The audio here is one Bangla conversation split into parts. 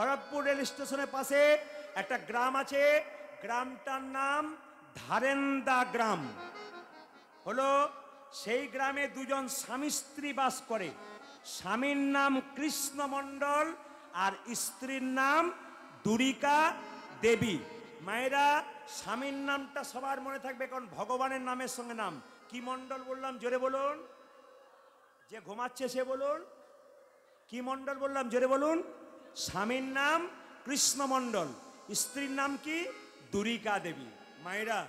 খড়গপুর রেল স্টেশনের পাশে একটা গ্রাম আছে, গ্রামটার নাম ধারেন্দা গ্রাম। হলো সেই গ্রামে দুজন স্বামী স্ত্রী বাস করে। স্বামীর নাম কৃষ্ণ মণ্ডল আর স্ত্রীর নাম দুরিকা দেবী। মায়েরা, স্বামীর নামটা সবার মনে থাকবে, কারণ ভগবানের নামের সঙ্গে নাম। কি মণ্ডল বললাম? জোরে বলুন। যে ঘুমাচ্ছে সে বলুন। কি মণ্ডল বললাম? জোরে বলুন। স্বামীর নাম কৃষ্ণ মণ্ডল, স্ত্রীর নাম কি? দুরিকা দেবী। মায়েরা,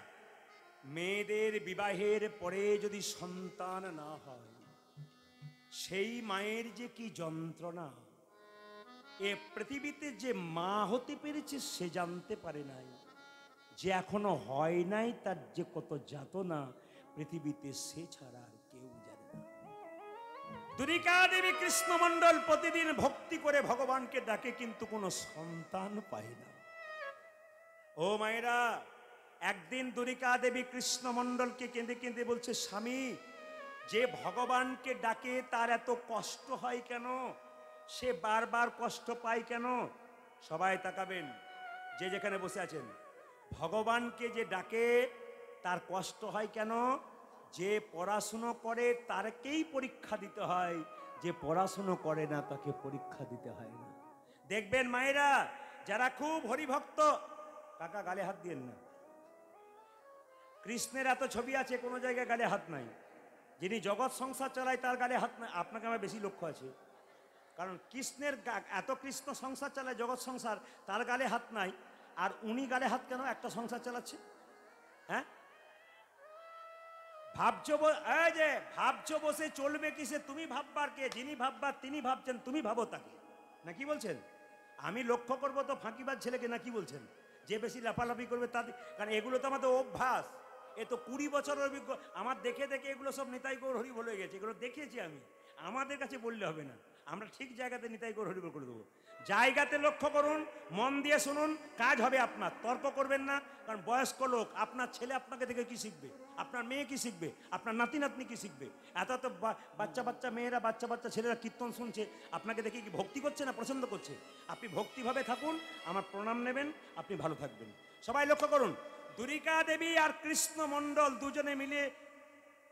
মেয়েদের বিবাহের পরে যদি সন্তান না হয়, সেই মায়ের যে কি যন্ত্রণা। এ পৃথিবীতে যে মা হতে পেরেছে সে জানতে পারে নাই, যে এখনো হয় নাই তার যে কত যাতনা পৃথিবীতে সে ছাড়া আর কেউ জানে না। দুরিকা দেবী কৃষ্ণ মণ্ডল প্রতিদিন ভক্তি করে ভগবানকে ডাকে, কিন্তু কোনো সন্তান পায় না। ও মায়েরা, একদিন দুরিকা দেবী কৃষ্ণ মণ্ডলকে কেঁদে কেঁদে বলছে, স্বামী, যে ভগবানকে ডাকে তার এত কষ্ট হয় কেন? সে বারবার কষ্ট পায় কেন? সবাই তাকাবেন, যে যেখানে বসে আছেন। ভগবানকে যে ডাকে তার কষ্ট হয় কেন? যে পড়াশুনো করে তারকেই পরীক্ষা দিতে হয়, যে পড়াশুনো করে না তাকে পরীক্ষা দিতে হয় না। দেখবেন মায়েরা, যারা খুব হরিভক্ত, কাকা গালে হাত দিয়েন না। কৃষ্ণের এত ছবি আছে, কোনো জায়গায় গালে হাত নাই। যিনি জগৎ সংসার চালায় তার গালে হাত নাই। আপনাকে আমার বেশি লক্ষ্য আছে, কারণ কৃষ্ণের এত কৃষ্ণ সংসার চালায়, জগৎ সংসার, তার গালে হাত নাই। আর উনি গালে হাত কেন? একটা সংসার চালাচ্ছে। হ্যাঁ, ভাবছো বসে চলবে কিসে? তুমি ভাববার কে? যিনি ভাববার তিনি ভাবছেন, তুমি ভাবো তাকে। না কি বলছেন? আমি লক্ষ্য করবো তো ফাঁকিবাজ ছেলেকে, না কি বলছেন? যে বেশি লাফালাফি করবে তাদের, কারণ এগুলো তো আমাদের অভ্যাস। এ তো 20 বছরের অভিজ্ঞ। আমার দেখে দেখে এগুলো সব নিতাই গৌর হরি বলে গেছে। এগুলো দেখেছি আমি, আমাদের কাছে বললে হবে না। আমরা ঠিক জায়গাতে নিতাই গৌর হরি বল করে দেবো। জায়গাতে লক্ষ্য করুন, মন দিয়ে শুনুন, কাজ হবে আপনার। তর্ক করবেন না, কারণ বয়স্ক লোক। আপনার ছেলে আপনাকে দেখে কি শিখবে? আপনার মেয়ে কি শিখবে? আপনার নাতি নাতনি কি শিখবে? এত তো বাচ্চা বাচ্চা মেয়েরা, বাচ্চা বাচ্চা ছেলেরা কীর্তন শুনছে, আপনাকে দেখে কি ভক্তি করছে না পছন্দ করছে? আপনি ভক্তিভাবে থাকুন, আমার প্রণাম নেবেন, আপনি ভালো থাকবেন। সবাই লক্ষ্য করুন, দুরিকা দেবী আর কৃষ্ণ মণ্ডল দুজনে মিলে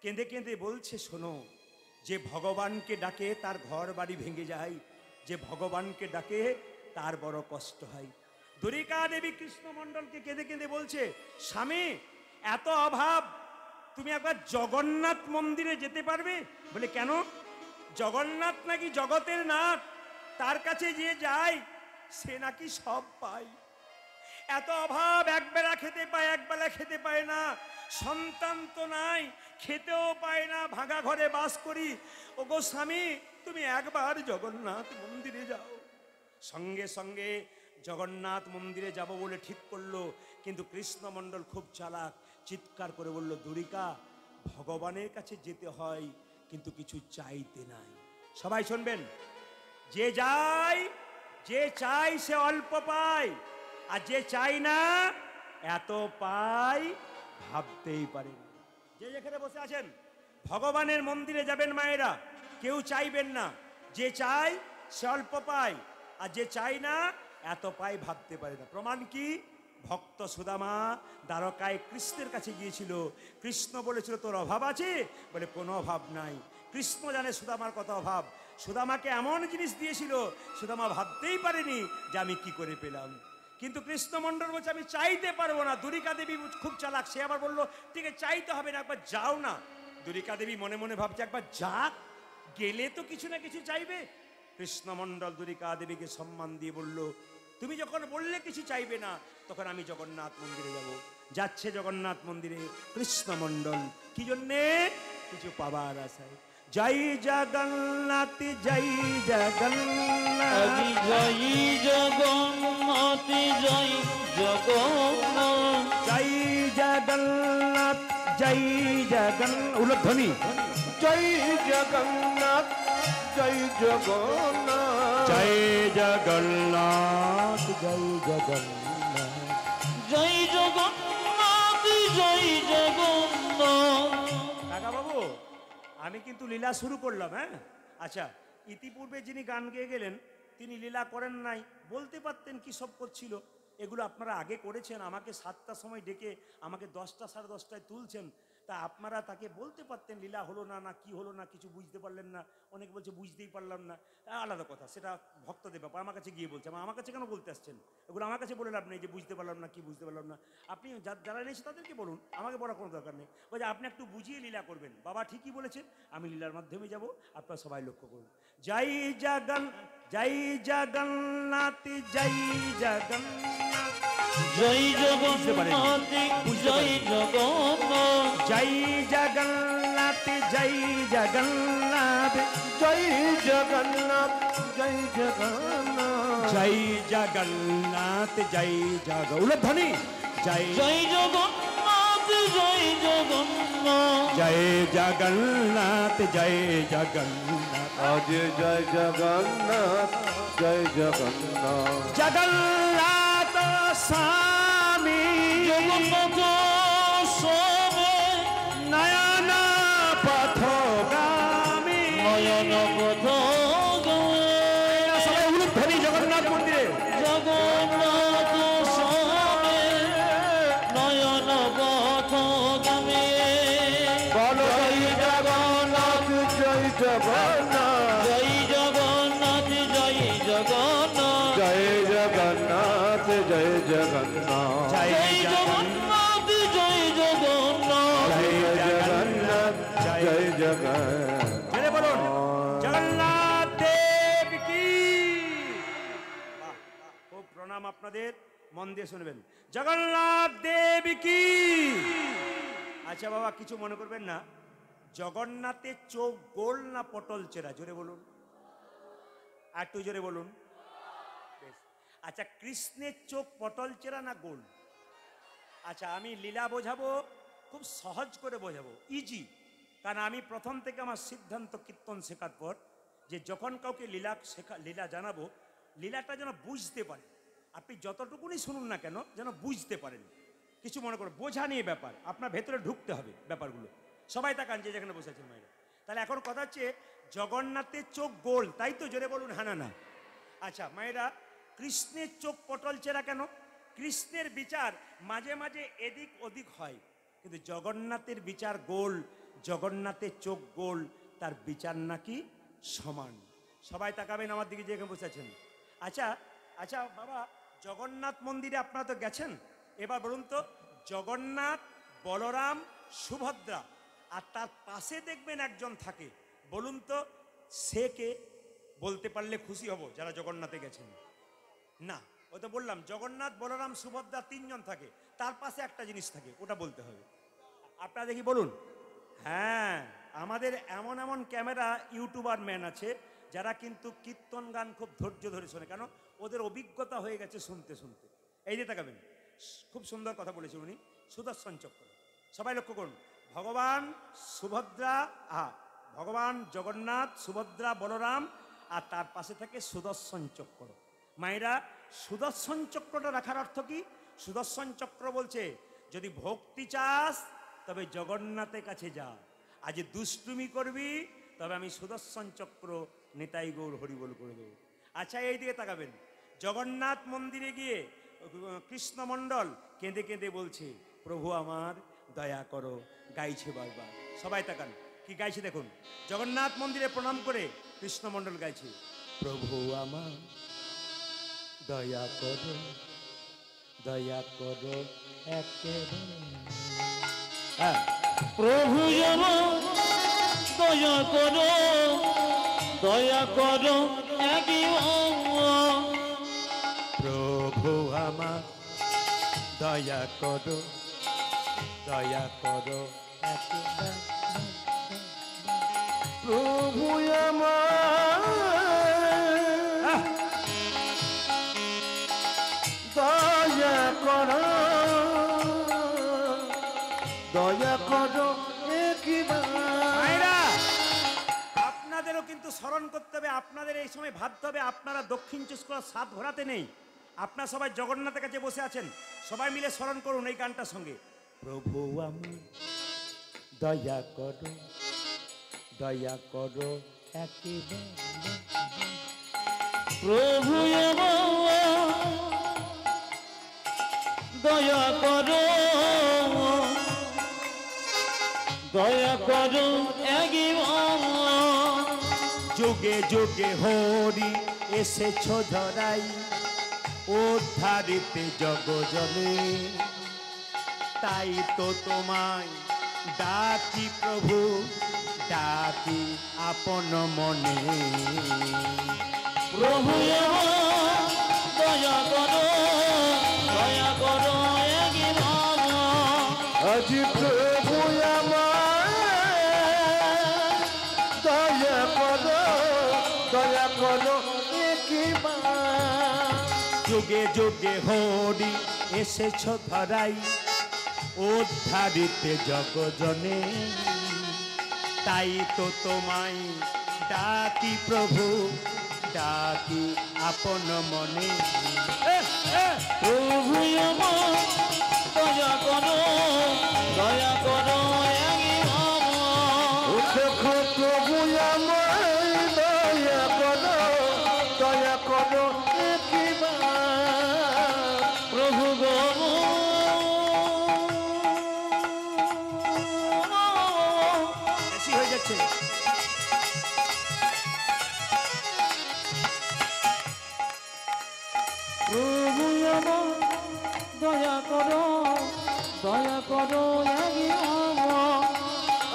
কেঁদে কেঁদে বলছে, শোনো, যে ভগবানকে ডাকে তার ঘর বাড়ি ভেঙে যায়, যে ভগবানকে ডাকে তার বড় কষ্ট হয়। দুরিকা দেবী কৃষ্ণ মণ্ডলকে কেঁদে কেঁদে বলছে, স্বামী, এত অভাব, তুমি একবার জগন্নাথ মন্দিরে যেতে পারবে? বলে, কেন? জগন্নাথ নাকি জগতের নাথ, তার কাছে যে যায় সে নাকি সব পায়। এত অভাব, একবেলা খেতে পায়, একবেলা খেতে পায় না, সন্তান তো নাই, খেতেও পায় না, ভাঙা ঘরে বাস করি। ওগো স্বামী, তুমি একবার জগন্নাথ মন্দিরে যাও। সঙ্গে সঙ্গে জগন্নাথ মন্দিরে যাব বলে ঠিক করলো। কিন্তু কৃষ্ণ মণ্ডল খুব চালাক, চিৎকার করে বলল, দুরিকা, ভগবানের কাছে যেতে হয়, কিন্তু কিছু চাইতে নাই। সবাই শুনবেন, যে যায়, যে চাই সে অল্প পায়, আর যে চাই না এত পায় ভাবতেই পারে না। যে যেখানে বসে আছেন, ভগবানের মন্দিরে যাবেন মায়েরা, কেউ চাইবেন না। যে চাই সে অল্প পায়, আর যে চাই না এত পায় ভাবতে পারে না। প্রমাণ কি? ভক্ত সুদামা দ্বারকায় কৃষ্ণের কাছে গিয়েছিল। কৃষ্ণ বলেছিল, তোর অভাব আছে? বলে, কোনো অভাব নাই। কৃষ্ণ জানে সুদামার কত অভাব। সুদামাকে এমন জিনিস দিয়েছিল, সুদামা ভাবতেই পারেনি যে আমি কি করে পেলাম। কিন্তু কৃষ্ণ মণ্ডল বলছে, আমি চাইতে পারবো না। দুরিকা দেবী খুব চালাক, সে আবার বললো, ঠিক আছে, চাইতে হবে না, একবার যাও না। দুরিকা দেবী মনে মনে ভাবছে, একবার যাক, গেলে তো কিছু না কিছু চাইবে। কৃষ্ণ মণ্ডল দুরিকা দেবীকে সম্মান দিয়ে বলল, তুমি যখন বললে কিছু চাইবে না, তখন আমি জগন্নাথ মন্দিরে যাব। যাচ্ছে জগন্নাথ মন্দিরে কৃষ্ণ মণ্ডল, কি জন্যে? কিছু পাবার আশায়। জয় জগন্নাথ, জয় জগন্নাথ, জয় জগন্নাথ, জয় জগন্নাথ, জয় জগন্নাথ, জয় জগন্নাথ। উলধ্বনি, জয় জগন্নাথ, জয় জগন্নাথ, জয় জগন্নাথ, জয় জগন্নাথ, জয় জগন্নাথ, জয় জগন্নাথ। কাকা বাবু, আমি কিন্তু লীলা শুরু করলাম। হ্যাঁ, আচ্ছা, ইতিপূর্বে যিনি গান গেয়ে গেলেন তিনি লীলা করেন নাই, বলতে পারতেন কি সব করছিল। এগুলো আপনারা আগে করেছেন, আমাকে 7টার সময় ডেকে আমাকে 10টা 10:30টায় তুলছেন। তা আপনারা তাকে বলতে পারতেন লীলা হলো না, না কি হলো না, কিছু বুঝতে পারলেন না। অনেকে বলছে বুঝতেই পারলাম না, আলাদা কথা, সেটা ভক্তদের ব্যাপার। আমার কাছে গিয়ে বলছে, আমার কাছে কেন বলতে আসছেন? এগুলো আমার কাছে বলে লাভ নেই যে বুঝতে পারলাম না, কি বুঝতে পারলাম না। আপনি যারা এনেছে তাদেরকে বলুন, আমাকে বলার কোনো দরকার নেই। বলছে আপনি একটু বুঝিয়ে লীলা করবেন। বাবা ঠিকই বলেছেন, আমি লীলার মাধ্যমে যাব, আপনারা সবাই লক্ষ্য করুন। জয় জগন্নাথ, জয় জগন্নাথ, জয় জগন্নাথ, জয় জগন্নাথ, জয় জগন্নাথ, জয় জগন্নাথ, জয় জগন্নাথ, জয় জগন্নাথ, জয় জগন্নাথ, জয় উলধ্বনি, জয় জয় জগন্নাথ, জয় জগন্নাথ, জয় জগন্নাথ, জয় জগন্নাথ, আজ জয় জগন্নাথ, জয় জগন্নাথ, জগন্নাথ স্বামী, জগন্নাথ স্বামী, নয়ন পথগামী, নয়ন পথগামী, সবাই উলধ্বনি জগন্নাথ মন্দিরে, জগন্নাথ স্বামী, নয়ন পথগামী, বলো জয় জগন্নাথ, জয় জগন্নাথ, জয় জগন্নাথ, জয় জগন্নাথ, জয় জগন্নাথ, জয় জগন্নাথ, জয় জয় জগন্নাথ, জয় জগন্নাথ, জয় জগন্নাথ, জয় জগন্নাথ। জয় বলুন জগন্নাথ দেব কি। বাহ, খুব প্রণাম আপনাদের, মন দিয়ে শুনবেন। জগন্নাথ দেব কি। আচ্ছা বাবা, কিছু মনে করবেন না। জগন্নাথের চোখ গোল না পটল চেরা? জোরে বলুন, আর একটু জোরে বলুন। বেশ। আচ্ছা, কৃষ্ণের চোখ পটল চেরা না গোল? আচ্ছা, আমি লীলা বোঝাবো, খুব সহজ করে বোঝাবো, ইজি। কারণ আমি প্রথম থেকে আমার সিদ্ধান্ত কীর্তন শেখার পর যে যখন কাউকে লীলা জানাবো, লীলাটা যেন বুঝতে পারে। আপনি যতটুকুনি শুনুন না কেন, যেন বুঝতে পারেন। কিছু মনে করো, বোঝা নিয়ে ব্যাপার, আপনার ভেতরে ঢুকতে হবে ব্যাপারগুলো। সবাই তাকান যে যেখানে বসেছেন মায়েরা। তাহলে এখন কথা হচ্ছে, জগন্নাথের চোখ গোল, তাই তো? জোরে বলুন হ্যাঁ না না। আচ্ছা মায়েরা, কৃষ্ণের চোখ পটল চেরা কেন? কৃষ্ণের বিচার মাঝে মাঝে এদিক ওদিক হয়, কিন্তু জগন্নাথের বিচার গোল। জগন্নাথের চোখ গোল, তার বিচার নাকি সমান। সবাই তাকাবেন আমার দিকে যেখানে বসে আছেন। আচ্ছা আচ্ছা বাবা, জগন্নাথ মন্দিরে আপনারা তো গেছেন, এবার বলুন তো, জগন্নাথ, বলরাম, সুভদ্রা, আর তার পাশে দেখবেন একজন থাকে, বলুন তো সে কে? বলতে পারলে খুশি হব যারা জগন্নাথে গেছেন। না, ওই তো বললাম জগন্নাথ, বলরাম, সুভদ্রা 3জন থাকে, তার পাশে একটা জিনিস থাকে, ওটা বলতে হবে। আপনারা দেখি বলুন। হ্যাঁ, আমাদের এমন এমন ক্যামেরা ইউটিউবার ম্যান আছে যারা কিন্তু কীর্তন গান খুব ধৈর্য ধরে শোনে, কেন? ওদের অভিজ্ঞতা হয়ে গেছে শুনতে শুনতে। এই যে তাকাবেন, খুব সুন্দর কথা বলেছে উনি, সুদর্শন চক্র। সবাই লক্ষ্য করুন, ভগবান সুভদ্রা, ভগবান জগন্নাথ, সুভদ্রা, বলরাম, আর তার পাশে থাকে সুদর্শন চক্র। মায়েরা, সুদর্শন চক্রটা রাখার অর্থ কি? সুদর্শন চক্র বলছে, যদি ভক্তি চাস তবে জগন্নাথের কাছে যা, আজ দুষ্টুমি করবি তবে আমি সুদর্শন চক্র নেতাই গৌর হরিবল করে দেবো। আচ্ছা এই দিকে তাকাবেন, জগন্নাথ মন্দিরে গিয়ে কৃষ্ণমণ্ডল কেঁদে কেঁদে বলছে, প্রভু আমার দয়া করো, গাইছে বারবার। সবাই তাকান, কি গাইছে দেখুন। জগন্নাথ মন্দিরে প্রণাম করে কৃষ্ণমণ্ডল গাইছে, প্রভু আমার দয়া করো, দয়া করো একেবারে। হ্যাঁ, প্রভু আমার দয়া করো, দয়া করো একবার। প্রভু আমার দয়া করো, দয়া করো একেবারে। প্রভু আমার দয়া করো, দয়া করো একবার। মায়েরা, আপনাদেরও কিন্তু স্মরণ করতে হবে, আপনাদের এই সময় ভাবতে হবে, আপনারা দক্ষিণ চব্বিশ পরগনার স্বাদ ঘোরাতে নেই। আপনারা সবাই জগন্নাথের কাছে বসে আছেন, সবাই মিলে স্মরণ করুন এই গানটার সঙ্গে, প্রভু আমার দয়া করো, দয়া করো একেবারে। প্রভু আমার দয়া করো, দয়া করো একবার। যুগে যুগে হরি এসেছ ধরাই, উদ্ধারিতে জগজনে, তাই তো তোমায় ডাকি প্রভু, ডাকি আপন মনে। প্রভু আমার দয়া করো, দয়া করো একবার। আজি প্রভু আমার দয়া করো, দয়া করো একবার। যুগে যুগে হরি এসেছ ধরাই, উদ্ধারিতে জগজনে, তাই তো তোমায় ডাকি প্রভু, ডাকি আপন মনে। প্রভু আমার দয়া করো, দয়া করো একবার। দেখো প্রভু আমার দয়া করো, দয়া করো একবার। প্রভু গো বেশি হয়ে যাচ্ছে। প্রভু আমার দয়া করো, দয়া করো একবার।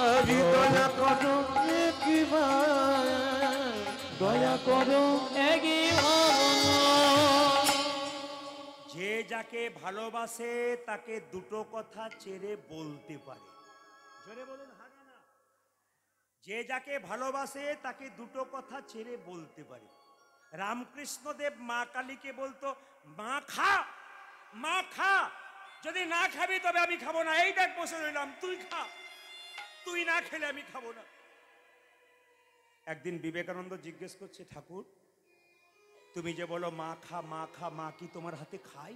আজি দয়া করো একবার। দয়া করো একবার। যে যাকে ভালোবাসে তাকে দুটো কথা ছেড়ে বলতে পারে। জোরে বলুন হানা না। যে যাকে ভালোবাসে তাকে দুটো কথা ছেড়ে বলতে পারে। রামকৃষ্ণদেব মা কালীকে বলতো, মা খা, মা খা, যদি না খাবি তবে আমি খাবো না। এই দেখ বসে রইলাম, তুই খা, তুই না খেলে আমি খাবো না। একদিন বিবেকানন্দ জিজ্ঞেস করছে, ঠাকুর তুমি যে বলো মা খা, মা খা, মা কি তোমার হাতে খাই?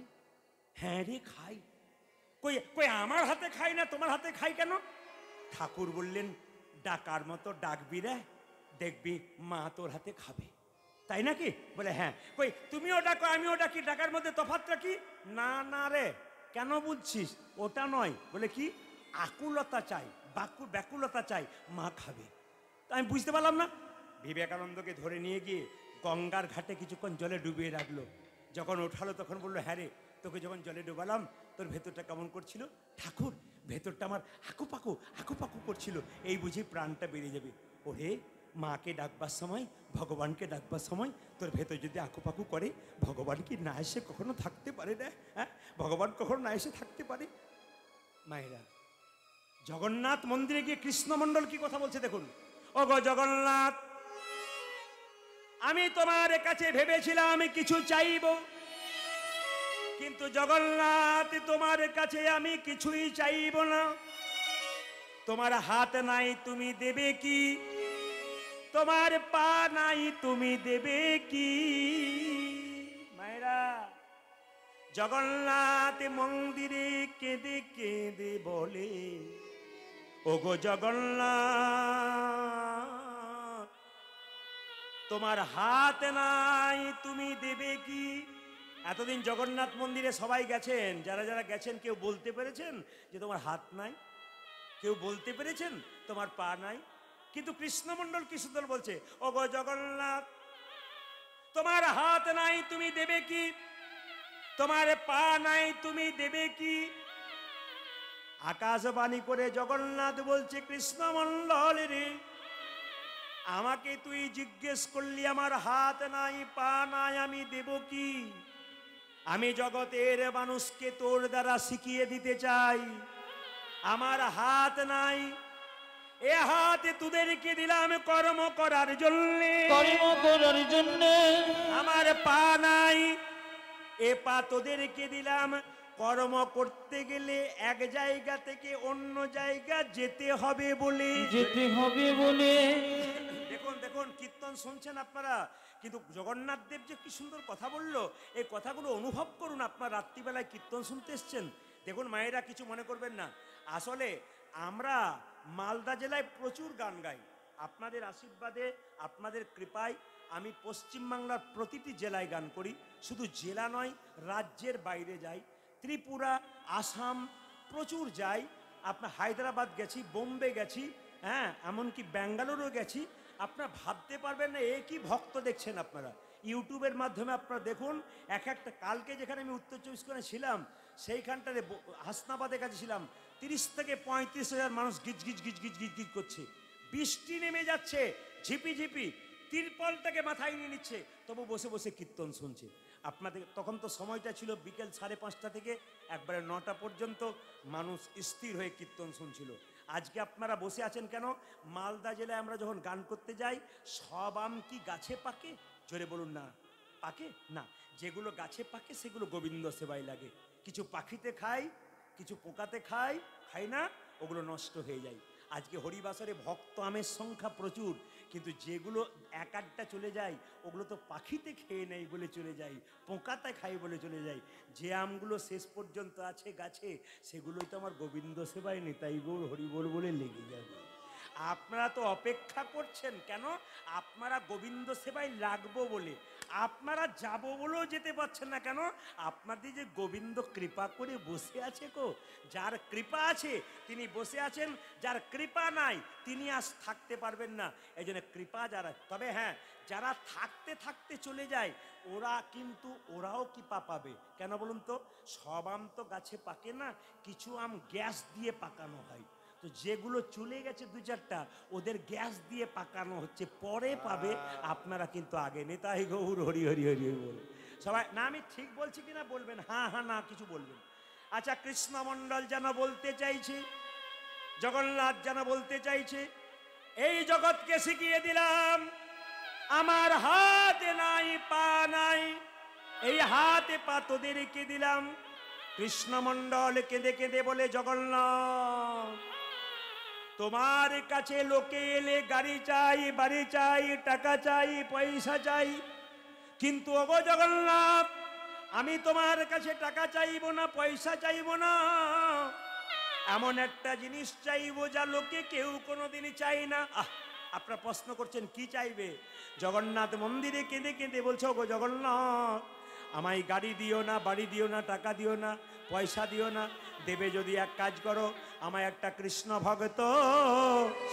হ্যাঁ রে খাই। কই কই আমার হাতে খাই না, তোমার হাতে খাই কেন? ঠাকুর বললেন, ডাকার মতো ডাকবি রে, দেখবি মা তোর হাতে খাবে। তাই নাকি? বলে হ্যাঁ। কই তুমিও ডাকো আমিও ডাকি, ডাকার মধ্যে তফাৎটা কি? না না রে, কেন বুঝছিস? ওটা নয়। বলে কি? আকুলতা চাই, ব্যাকুলতা চাই, মা খাবে। তা আমি বুঝতে পারলাম না। বিবেকানন্দকে ধরে নিয়ে গিয়ে গঙ্গার ঘাটে কিছুক্ষণ জলে ডুবিয়ে রাখলো। যখন ওঠালো তখন বললো, হ্যাঁ রে, তোকে যখন জলে ডুবালাম তোর ভেতরটা কেমন করছিল? ঠাকুর ভেতরটা আমার হাকুপাকু হাকুপাকু করছিল, এই বুঝি প্রাণটা বেরিয়ে যাবে। ওরে, মাকে ডাকবার সময়, ভগবানকে ডাকবার সময় তোর ভেতর যদি আকুপাকু করে, ভগবান কি না এসে কখনো থাকতে পারে না? হ্যাঁ, ভগবান কখনো না এসে থাকতে পারে? মায়েরা, জগন্নাথ মন্দিরে গিয়ে কৃষ্ণমণ্ডল কি কথা বলছে দেখুন। ও গো জগন্নাথ, আমি তোমার কাছে ভেবেছিলাম কিছু চাইব, কিন্তু জগন্নাথ তোমার কাছে আমি কিছুই চাইব না। তোমার হাত নাই, তুমি দেবে কি? তোমার পা নাই, তুমি দেবে কি? মায়েরা, জগন্নাথ মন্দিরে কেঁদে কেঁদে বলে, ওগো জগন্নাথ, তোমার হাত নাই, তুমি দেবে কি? এতদিন জগন্নাথ মন্দিরে সবাই গেছেন, যারা যারা গেছেন কেউ বলতে পেরেছেন যে তোমার হাত নাই? কেউ বলতে পেরেছেন তোমার পা নাই? কিন্তু কৃষ্ণমণ্ডল কি সুন্দর বলছে, ওগো জগন্নাথ, তোমার হাত নাই, তুমি দেবে কি? তোমার পা নাই, তুমি দেবে কি? আকাশবাণী করে জগন্নাথ বলছে, কৃষ্ণমণ্ডল রে, আমাকে তুই জিজ্ঞেস করলি আমার হাত নাই পা নাই, আমি দেব কি? আমি জগতের মানুষকে তোর দ্বারা শিখিয়ে দিতে চাই, আমার হাত নাই, এ হাত তোদেরকে দিলাম কর্ম করার জন্য, কর্ম করার জন্য। আমার পা নাই, এ পা তোদেরকে দিলাম কর্ম করতে গেলে এক জায়গা থেকে অন্য জায়গা যেতে হবে বলে। যেতে হবে বলে। দেখুন দেখুন, কীর্তন শুনছেন আপনারা, কিন্তু জগন্নাথ দেব যে কি সুন্দর কথা বললো, এই কথাগুলো অনুভব করুন। আপনার রাত্রিবেলায় কীর্তন শুনতে এসছেন, দেখুন মায়েরা কিছু মনে করবেন না। আসলে আমরা মালদা জেলায় প্রচুর গান গাই, আপনাদের আশীর্বাদে, আপনাদের কৃপায় আমি পশ্চিমবাংলার প্রতিটি জেলায় গান করি, শুধু জেলা নয় রাজ্যের বাইরে যাই, ত্রিপুরা, আসাম প্রচুর যাই, আপনার হায়দ্রাবাদ গেছি, বোম্বে গেছি, হ্যাঁ এমনকি ব্যাঙ্গালোরও গেছি। আপনারা ভাবতে পারবেন না এ কি ভক্ত দেখছেন আপনারা। ইউটিউবের মাধ্যমে আপনারা দেখুন, এক একটা কালকে যেখানে আমি উত্তর 24 পরগনায় ছিলাম সেইখানটাতে হাসনাবাদের কাছে ছিলাম, 30 থেকে 35,000 মানুষ গিজ গিজ গিজ গিজ গিজ গিজ করছে। বৃষ্টি নেমে যাচ্ছে ঝিপি ঝিপি, তিরপলটাকে মাথায় নিয়ে নিচ্ছে, তবু বসে বসে কীর্তন শুনছে। আপনাদের তখন তো সময়টা ছিল বিকেল 5:30 থেকে একবারে 9টা পর্যন্ত মানুষ স্থির হয়ে কীর্তন শুনছিল। আজকে আপনারা বসে আছেন কেন? মালদা জেলায় আমরা যখন গান করতে যাই, সব আম কি গাছে পাকে? জোরে বলুন না। পাকে না, যেগুলো গাছে পাকে সেগুলো গোবিন্দ সেবায় লাগে। কিছু পাখিতে খায়, কিছু পোকাতে খায়, খায় না, ওগুলো নষ্ট হয়ে যায়। আজকে হরিবাসরে ভক্ত আমের সংখ্যা প্রচুর, কিন্তু যেগুলো এক আধটা চলে যায় ওগুলো তো পাখিতে খেয়ে নেয় বলে চলে যায়, পোকাতে খায় বলে চলে যায়। যে আমগুলো শেষ পর্যন্ত আছে গাছে সেগুলোই তো আমার গোবিন্দ সেবায় নিতাই গৌর হরিবোল বলে লেগে যাবে। আপনারা তো অপেক্ষা করছেন কেন? আপনারা গোবিন্দ সেবায় লাগবো বলে। আপনারা যাব বলেও যেতে পারছেন না কেন? আপনাদের যে গোবিন্দ কৃপা করে বসে আছে গো, যার কৃপা আছে তিনি বসে আছেন, যার কৃপা নাই তিনি আজ থাকতে পারবেন না। এই জন্য কৃপা যারা, তবে হ্যাঁ যারা থাকতে থাকতে চলে যায় ওরা কিন্তু ওরাও কৃপা পাবে। কেন বলুন তো? সব আম তো গাছে পাকে না, কিছু আম গ্যাস দিয়ে পাকানো হয়। তো যেগুলো চলে গেছে 2-4টা ওদের গ্যাস দিয়ে পাকানো হচ্ছে, পরে পাবে। আপনারা কিন্তু আগে নেতাই গৌর হরি হরি হরি হরি বলে সবাই। না আমি ঠিক বলছি কিনা বলবেন, হ্যাঁ হ্যাঁ না কিছু বলবেন। আচ্ছা, কৃষ্ণমণ্ডল যেন বলতে চাইছে, জগন্নাথ যেন বলতে চাইছে, এই জগৎকে শিখিয়ে দিলাম আমার হাত নাই পা নাই, এই হাতে পা তোদেরকে দিলাম। কৃষ্ণমণ্ডল কেঁদে কেঁদে বলে, জগন্নাথ তোমার কাছে লোকে এলে গাড়ি চাই, বাড়ি চাই, টাকা চাই, পয়সা চাই, কিন্তু ওগো জগন্নাথ আমি তোমার কাছে টাকা চাইবো না, পয়সা চাইবো না, এমন একটা জিনিস চাইবো যা লোকে কেউ কোনোদিনই চাই না। আপনারা প্রশ্ন করছেন কি চাইবে? জগন্নাথ মন্দিরে কেঁদে কেঁদে বলছে, ওগো জগন্নাথ আমায় গাড়ি দিও না, বাড়ি দিও না, টাকা দিও না, পয়সা দিও না, দেবে যদি এক কাজ করো আমায় একটা কৃষ্ণ ভক্ত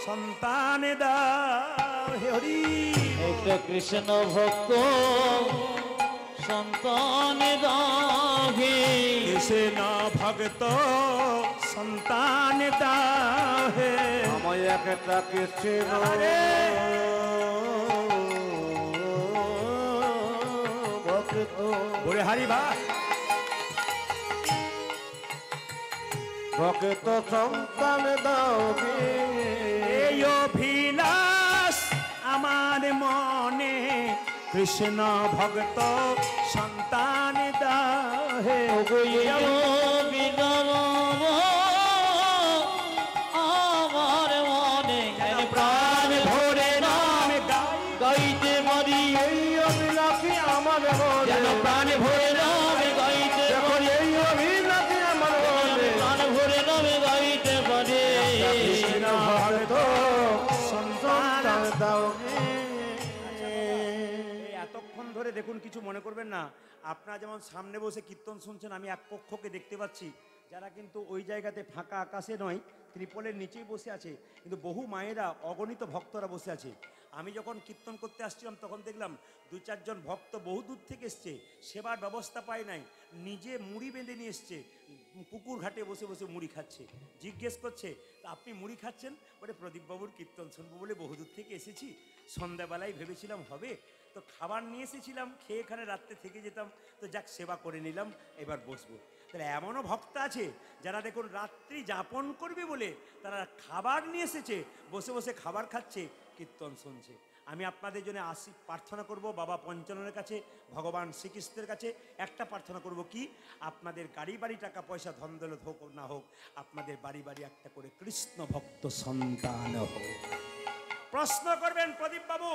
সন্তান দাও। হে হরি, একটা কৃষ্ণ ভক্ত সন্তান দাও হে কৃষ্ণ ভক্ত সন্তান দাও হে। আমায় একটা কৃষ্ণ আরে ভক্ত ওরে হারি ভাই, ভক্ত সন্তান দাও গে। এই অভিলাষ আমার মনে, কৃষ্ণ ভক্ত সন্তান দাও হে। আমার মনে প্রাণ ভরে নাম গাইতে পারি, এই অভিলাষী আমার মনে, যেন প্রাণ ভরে নাম গাইতে দেখুন এই অভিলাষী আমার মনে, প্রাণ ভরে নাম গাইতে পারে। কৃষ্ণ ভক্ত সন্তান দাও গে। এই এতক্ষণ ধরে দেখুন, কিছু মনে করবেন না। আপনারা যেমন সামনে বসে কীর্তন শুনছেন, আমি এক পক্ষকে দেখতে পাচ্ছি যারা কিন্তু ওই জায়গাতে ফাঁকা আকাশে নয়, ত্রিপলের নিচেই বসে আছে, কিন্তু বহু মায়েরা অগণিত ভক্তরা বসে আছে। আমি যখন কীর্তন করতে আসছিলাম তখন দেখলাম 2-4 জন ভক্ত বহু দূর থেকে এসছে, সেবার ব্যবস্থা পায় নাই, নিজে মুড়ি বেঁধে নিয়ে এসছে, পুকুর ঘাটে বসে বসে মুড়ি খাচ্ছে। জিজ্ঞেস করছে, তা আপনি মুড়ি খাচ্ছেন? বলে প্রদীপবাবুর কীর্তন শুনবো বলে বহু দূর থেকে এসেছি, সন্ধ্যাবেলায় ভেবেছিলাম হবে, তো খাবার নিয়ে এসেছিলাম, খেয়ে এখানে রাত্রে থেকে যেতাম, তো যাক সেবা করে নিলাম, এবার বসবো। তাহলে এমনও ভক্ত আছে যারা দেখুন রাত্রি যাপন করবে বলে তারা খাবার নিয়ে এসেছে, বসে বসে খাবার খাচ্ছে, কীর্তন শুনছে। আমি আপনাদের জন্য প্রার্থনা করব বাবা পঞ্চাননের কাছে, ভগবান শ্রীকৃষ্ণের কাছে একটা প্রার্থনা করব, কি আপনাদের গাড়ি বাড়ি টাকা পয়সা ধন দৌলত হোক না হোক, আপনাদের বাড়ি বাড়ি একটা করে কৃষ্ণ ভক্ত সন্তান হোক। প্রশ্ন করবেন, প্রদীপ বাবু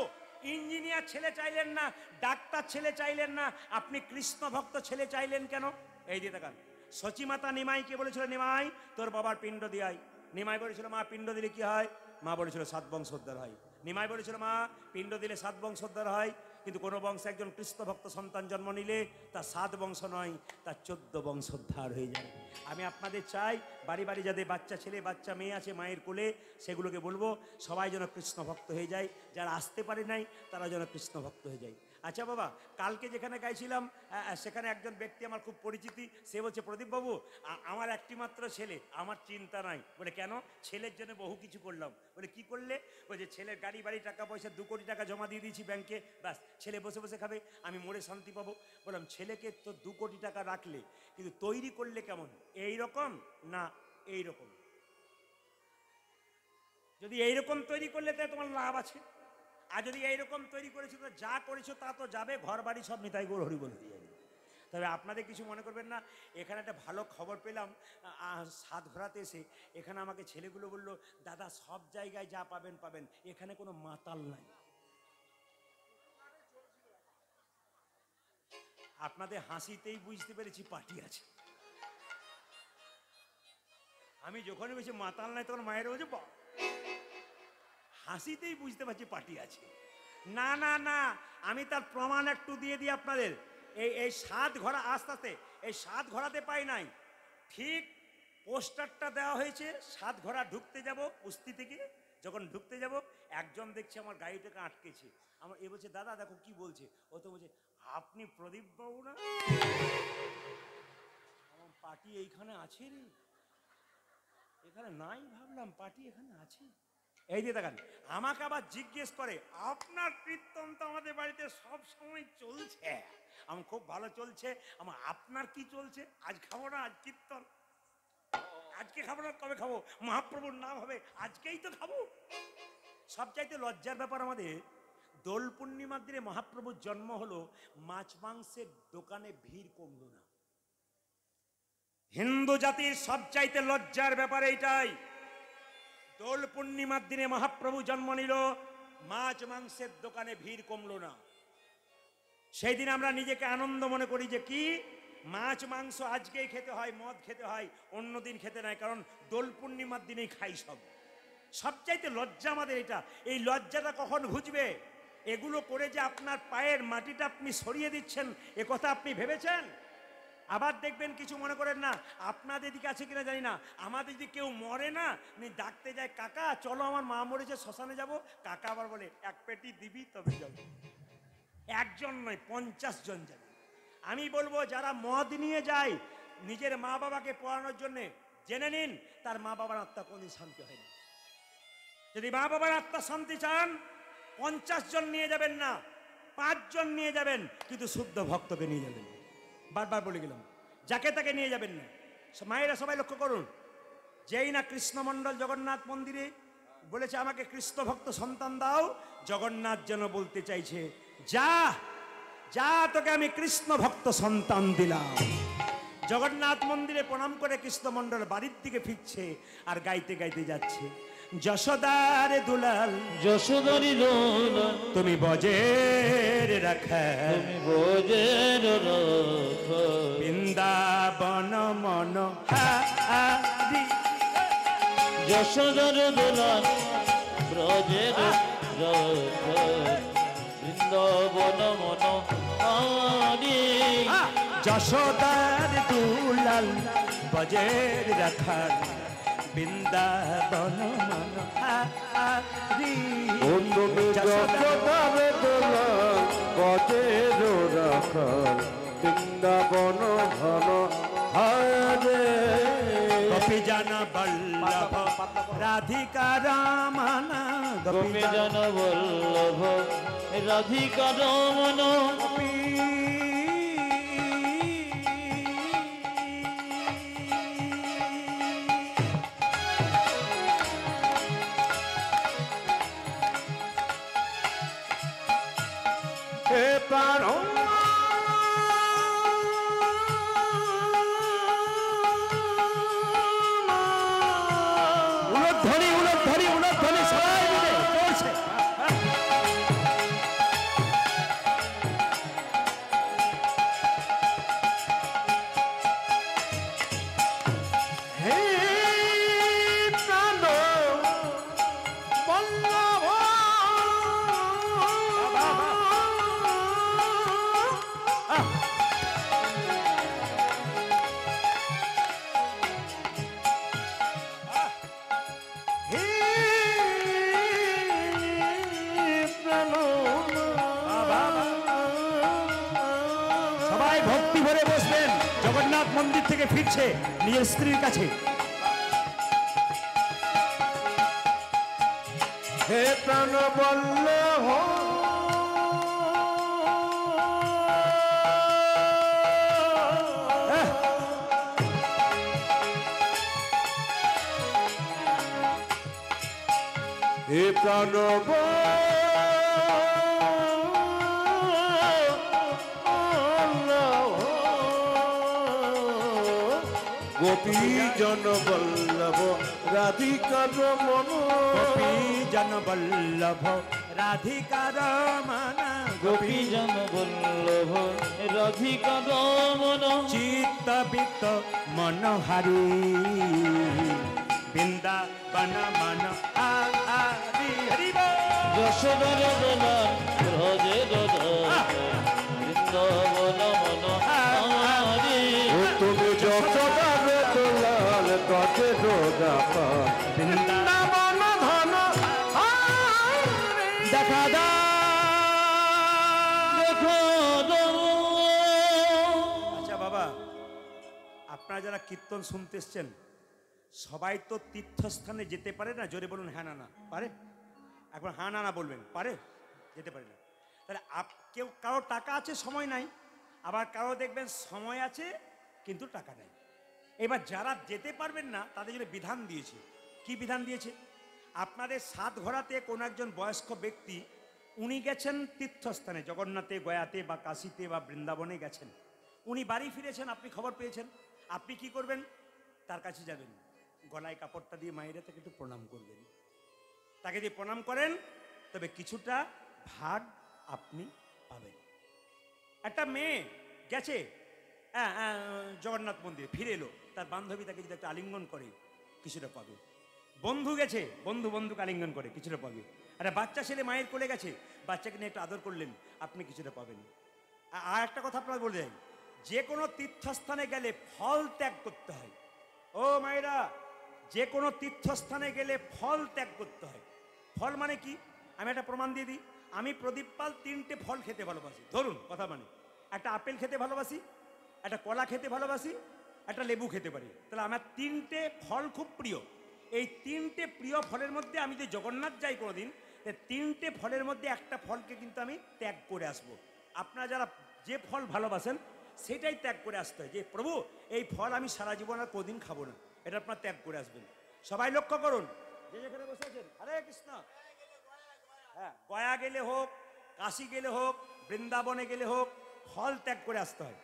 ইঞ্জিনিয়ার ছেলে চাইলেন না, ডাক্তার ছেলে চাইলেন না, আপনি কৃষ্ণ ভক্ত ছেলে চাইলেন কেন? এই যে দেখান, সচিমাতা নিমাইকে বলেছিল, নিমাই তোর বাবার পিণ্ড দিয়াই। নিমাই বলেছিল, মা পিণ্ড দিলে কি হয়? মা বলেছিল 7 বংশোদ্ধার হয়। নিমাই বলেছিল, মা পিণ্ড দিলে 7 বংশোদ্ধার হয়। কিন্তু কোনো বংশে একজন কৃষ্ণ ভক্ত সন্তান জন্ম নিলে তার 7 বংশ নয়, তার 14 বংশোদ্ধার হয়ে যায়। আমি আপনাদের চাই বাড়ি বাড়ি যাদের বাচ্চা ছেলে বাচ্চা মেয়ে আছে মায়ের কোলে, সেগুলোকে বলবো সবাই যেন কৃষ্ণ ভক্ত হয়ে যায়, যারা আসতে পারে নাই তারা যেন কৃষ্ণ ভক্ত হয়ে যায়। আচ্ছা বাবা, কালকে যেখানে গাইছিলাম সেখানে একজন ব্যক্তি আমার খুব পরিচিতি, সে বলছে প্রদীপ বাবু আমার একটি মাত্র ছেলে, আমার চিন্তা নাই। বলে কেন? ছেলের জন্য বহু কিছু করলাম। বলে কি করলে? বলছে ছেলের গাড়ি বাড়ি টাকা পয়সা 2 কোটি টাকা জমা দিয়ে দিয়েছি ব্যাংকে, ব্যাস ছেলে বসে বসে খাবে, আমি মরে শান্তি পাবো। বললাম ছেলেকে তো 2 কোটি টাকা রাখলে, কিন্তু তৈরি করলে কেমন? এই রকম না এই রকম? যদি এইরকম তৈরি করলে তাহলে তোমার লাভ আছে, আর যদি এইরকম তৈরি করেছো তো যা করেছো তা তো যাবে, ঘর বাড়ি সব নিতাই গৌর হরি বলে দিয়ে যাবে। তবে আপনাদের কিছু মনে করবেন না, এখানে একটা ভালো খবর পেলাম। সাতঘরাতে এসে এখানে আমাকে ছেলেগুলো বললো, দাদা সব জায়গায় যা পাবেন পাবেন, এখানে কোনো মাতাল নাই। আপনাদের হাসিতেই বুঝতে পেরেছি পার্টি আছে। আমি যখনই বেশি মাতাল নাই তখন মায়ের বলছে হাসিতেই বুঝতে পারছি পার্টি আছে। না না না, আমি তার প্রমাণ একটু দিয়ে দিই আপনাদের। এই 7 ঘোড়া আস্তে আস্তে এই 7 ঘোড়াতে পাই নাই, ঠিক পোস্টারটা দেওয়া হয়েছে 7 ঘোড়া ঢুকতে যাব উস্তি থেকে, যখন ঢুকতে যাব একজন দেখছে আমার গাড়িটাকে আটকেছে। আমার এ বলছে দাদা দেখো কি বলছে, ও তো বলছে আপনি প্রদীপ বাবু না? আমার পার্টি এইখানে আছে রে, এখানে নাই, ভাবলাম পার্টি এখানে আছে। এই দিয়ে দেখান, আমাকে আবার জিজ্ঞেস করে আপনার কীর্তন তো আমাদের বাড়িতে সব সময় চলছে। আমার খুব ভালো চলছে। আমার আপনার কি চলছে? আজ খাবো না, আজ কীর্তন, আজকে খাবো না, কবে খাবো? মহাপ্রভুর নাম হবে, আজকেই তো খাবো। সবচাইতে লজ্জার ব্যাপার আমাদের, দোল পূর্ণিমার দিনে মহাপ্রভুর জন্ম হলো, মাছ মাংসের দোকানে ভিড় কমলো না। হিন্দু জাতির সবচাইতে লজ্জার ব্যাপার এইটাই, দোল পূর্ণিমার দিনে মহাপ্রভু জন্ম নিল, মাছ মাংসের দোকানে ভিড় কমলো না। সেই দিন আমরা নিজেকে আনন্দ মনে করি যে কি মাছ মাংস আজকেই খেতে হয়, মদ খেতে হয়, অন্যদিন খেতে নাই, কারণ দোল পূর্ণিমার দিনেই খাই সব। সবচাইতে লজ্জা আমাদের এটা। এই লজ্জাটা কখন ঘুচবে? এগুলো করে যে আপনার পায়ের মাটিটা আপনি সরিয়ে দিচ্ছেন, এ কথা আপনি ভেবেছেন? আবার দেখবেন, কিছু মনে করেন না, আপনাদের দিকে আছে কিনা জানি না, আমাদের যদি কেউ মরে না, ডাকতে যায় কাকা চলো আমার মা মরেছে শ্মশানে যাব, কাকা আবার বলে 1 পেটি দিবি তবে যাবো। একজন নয় 50 জন যাবে। আমি বলবো যারা মদ নিয়ে যায় নিজের মা বাবাকে পড়ানোর জন্য, জেনে নিন তার মা বাবার আত্মা কোনদিন শান্তি হয় না। যদি মা বাবার আত্মা শান্তি চান 50 জন নিয়ে যাবেন না, 5 জন নিয়ে যাবেন, কিন্তু শুদ্ধ ভক্তকে নিয়ে যাবেন। বারবার বলে গেলাম, যাকে তাকে নিয়ে যাবেন না। মায়েরা সবাই লক্ষ্য করুন, যেই না কৃষ্ণমণ্ডল জগন্নাথ মন্দিরে বলেছে আমাকে কৃষ্ণ ভক্ত সন্তান দাও, জগন্নাথ যেন বলতে চাইছে যা যা তোকে আমি কৃষ্ণ ভক্ত সন্তান দিলাম। জগন্নাথ মন্দিরে প্রণাম করে কৃষ্ণমণ্ডল বাড়ির দিকে ফিরছে আর গাইতে গাইতে যাচ্ছে, যশোদার দুলাল যশোদারি দোলাল তুমি বজের রাখা, তুমি বোঝের বৃন্দাবন মন হারি। যশোদার দোলাল ব্রজের বৃন্দাবন মন হারি। যশোদার দুলাল বজের রাখাল, বৃন্দাবন মন হারি। তুমি যশোদারে দোলাল বজের রাখাল, বৃন্দাবন ঘন হারে। গোপী জন বল্লভ রাধিকা রামনা, গোপী জন বল্লভ রাধিকা রমন। হে প্রাণ উলধ্বনি উলধ্বনি উলধ্বনি সবাই মিলে চলছে। হে প্রাণ বল্লভ থেকে ফিরছে নিজের স্ত্রীর কাছে। হে প্রাণ বল্লভ হে প্রাণ গোপী জন বল্লভ রাধিকার মন জন বল্লভ রাধিকার মানা গোপী জন বল্লভ রাধিকা রমন চিত্ত বিত্ত মনোহারি বৃন্দাবন মন আরি হরি বল। যশোদর দোলান ব্রজে বৃন্দাবন মন হারি ও তুমি যশোদারে দোলাল গজে রোগা বৃন্দাবন ধন দেখা দা দেখো আচ্ছা বাবা, আপনারা যারা কীর্তন শুনতে এসছেন সবাই তো তীর্থস্থানে যেতে পারে না? জোরে বলুন হ্যাঁ না না পারে? একবার হ্যাঁ না না বলবেন, পারে? যেতে পারে না। তাহলে কেউ কারো টাকা আছে সময় নাই, আবার কারো দেখবেন সময় আছে কিন্তু টাকা নেই। এবার যারা যেতে পারবেন না তাদের জন্য বিধান দিয়েছে। কি বিধান দিয়েছে? আপনাদের সাত ঘোড়াতে কোনো একজন বয়স্ক ব্যক্তি উনি গেছেন তীর্থস্থানে, জগন্নাথে, গয়াতে বা কাশীতে বা বৃন্দাবনে গেছেন, উনি বাড়ি ফিরেছেন, আপনি খবর পেয়েছেন। আপনি কি করবেন? তার কাছে যাবেন, গলায় কাপড়টা দিয়ে মায়েরা তাকে একটু প্রণাম করবেন। তাকে যদি প্রণাম করেন তবে কিছুটা ভাগ আপনি পাবেন। একটা মেয়ে গেছে জগন্নাথ মন্দিরে, ফিরে এলো, তার বান্ধবী তাকে যদি একটা আলিঙ্গন করে কিছুটা পাবে। বন্ধু গেছে, বন্ধুকে আলিঙ্গন করে কিছুটা পাবে। একটা বাচ্চা ছেলে মায়ের কোলে গেছে, বাচ্চাকে নিয়ে একটু আদর করলেন, আপনি কিছুটা পাবেন। আর একটা কথা আপনার বলে দেয়, যে কোনো তীর্থস্থানে গেলে ফল ত্যাগ করতে হয়। ও মায়েরা, যে কোনো তীর্থস্থানে গেলে ফল ত্যাগ করতে হয়। ফল মানে কি? আমি একটা প্রমাণ দিয়ে দিই। আমি প্রদীপ পাল 3টে ফল খেতে ভালোবাসি। ধরুন কথা মানে, একটা আপেল খেতে ভালোবাসি, একটা কলা খেতে ভালোবাসি, একটা লেবু খেতে পারি। তাহলে আমার 3টে ফল খুব প্রিয়। এই 3টে প্রিয় ফলের মধ্যে আমি যে জগন্নাথ যাই কোনোদিন, 3টে ফলের মধ্যে একটা ফলকে কিন্তু আমি ত্যাগ করে আসবো। আপনারা যারা যে ফল ভালোবাসেন সেটাই ত্যাগ করে আসতে হয়, যে প্রভু এই ফল আমি সারা জীবন আর কোনোদিন খাবো না, এটা আপনার ত্যাগ করে আসবেন। সবাই লক্ষ্য করুন, যে যেখানে বসে আছেন, হরে কৃষ্ণ। হ্যাঁ, গয়া গেলে হোক, কাশী গেলে হোক, বৃন্দাবনে গেলে হোক, ফল ত্যাগ করে আসতে হয়।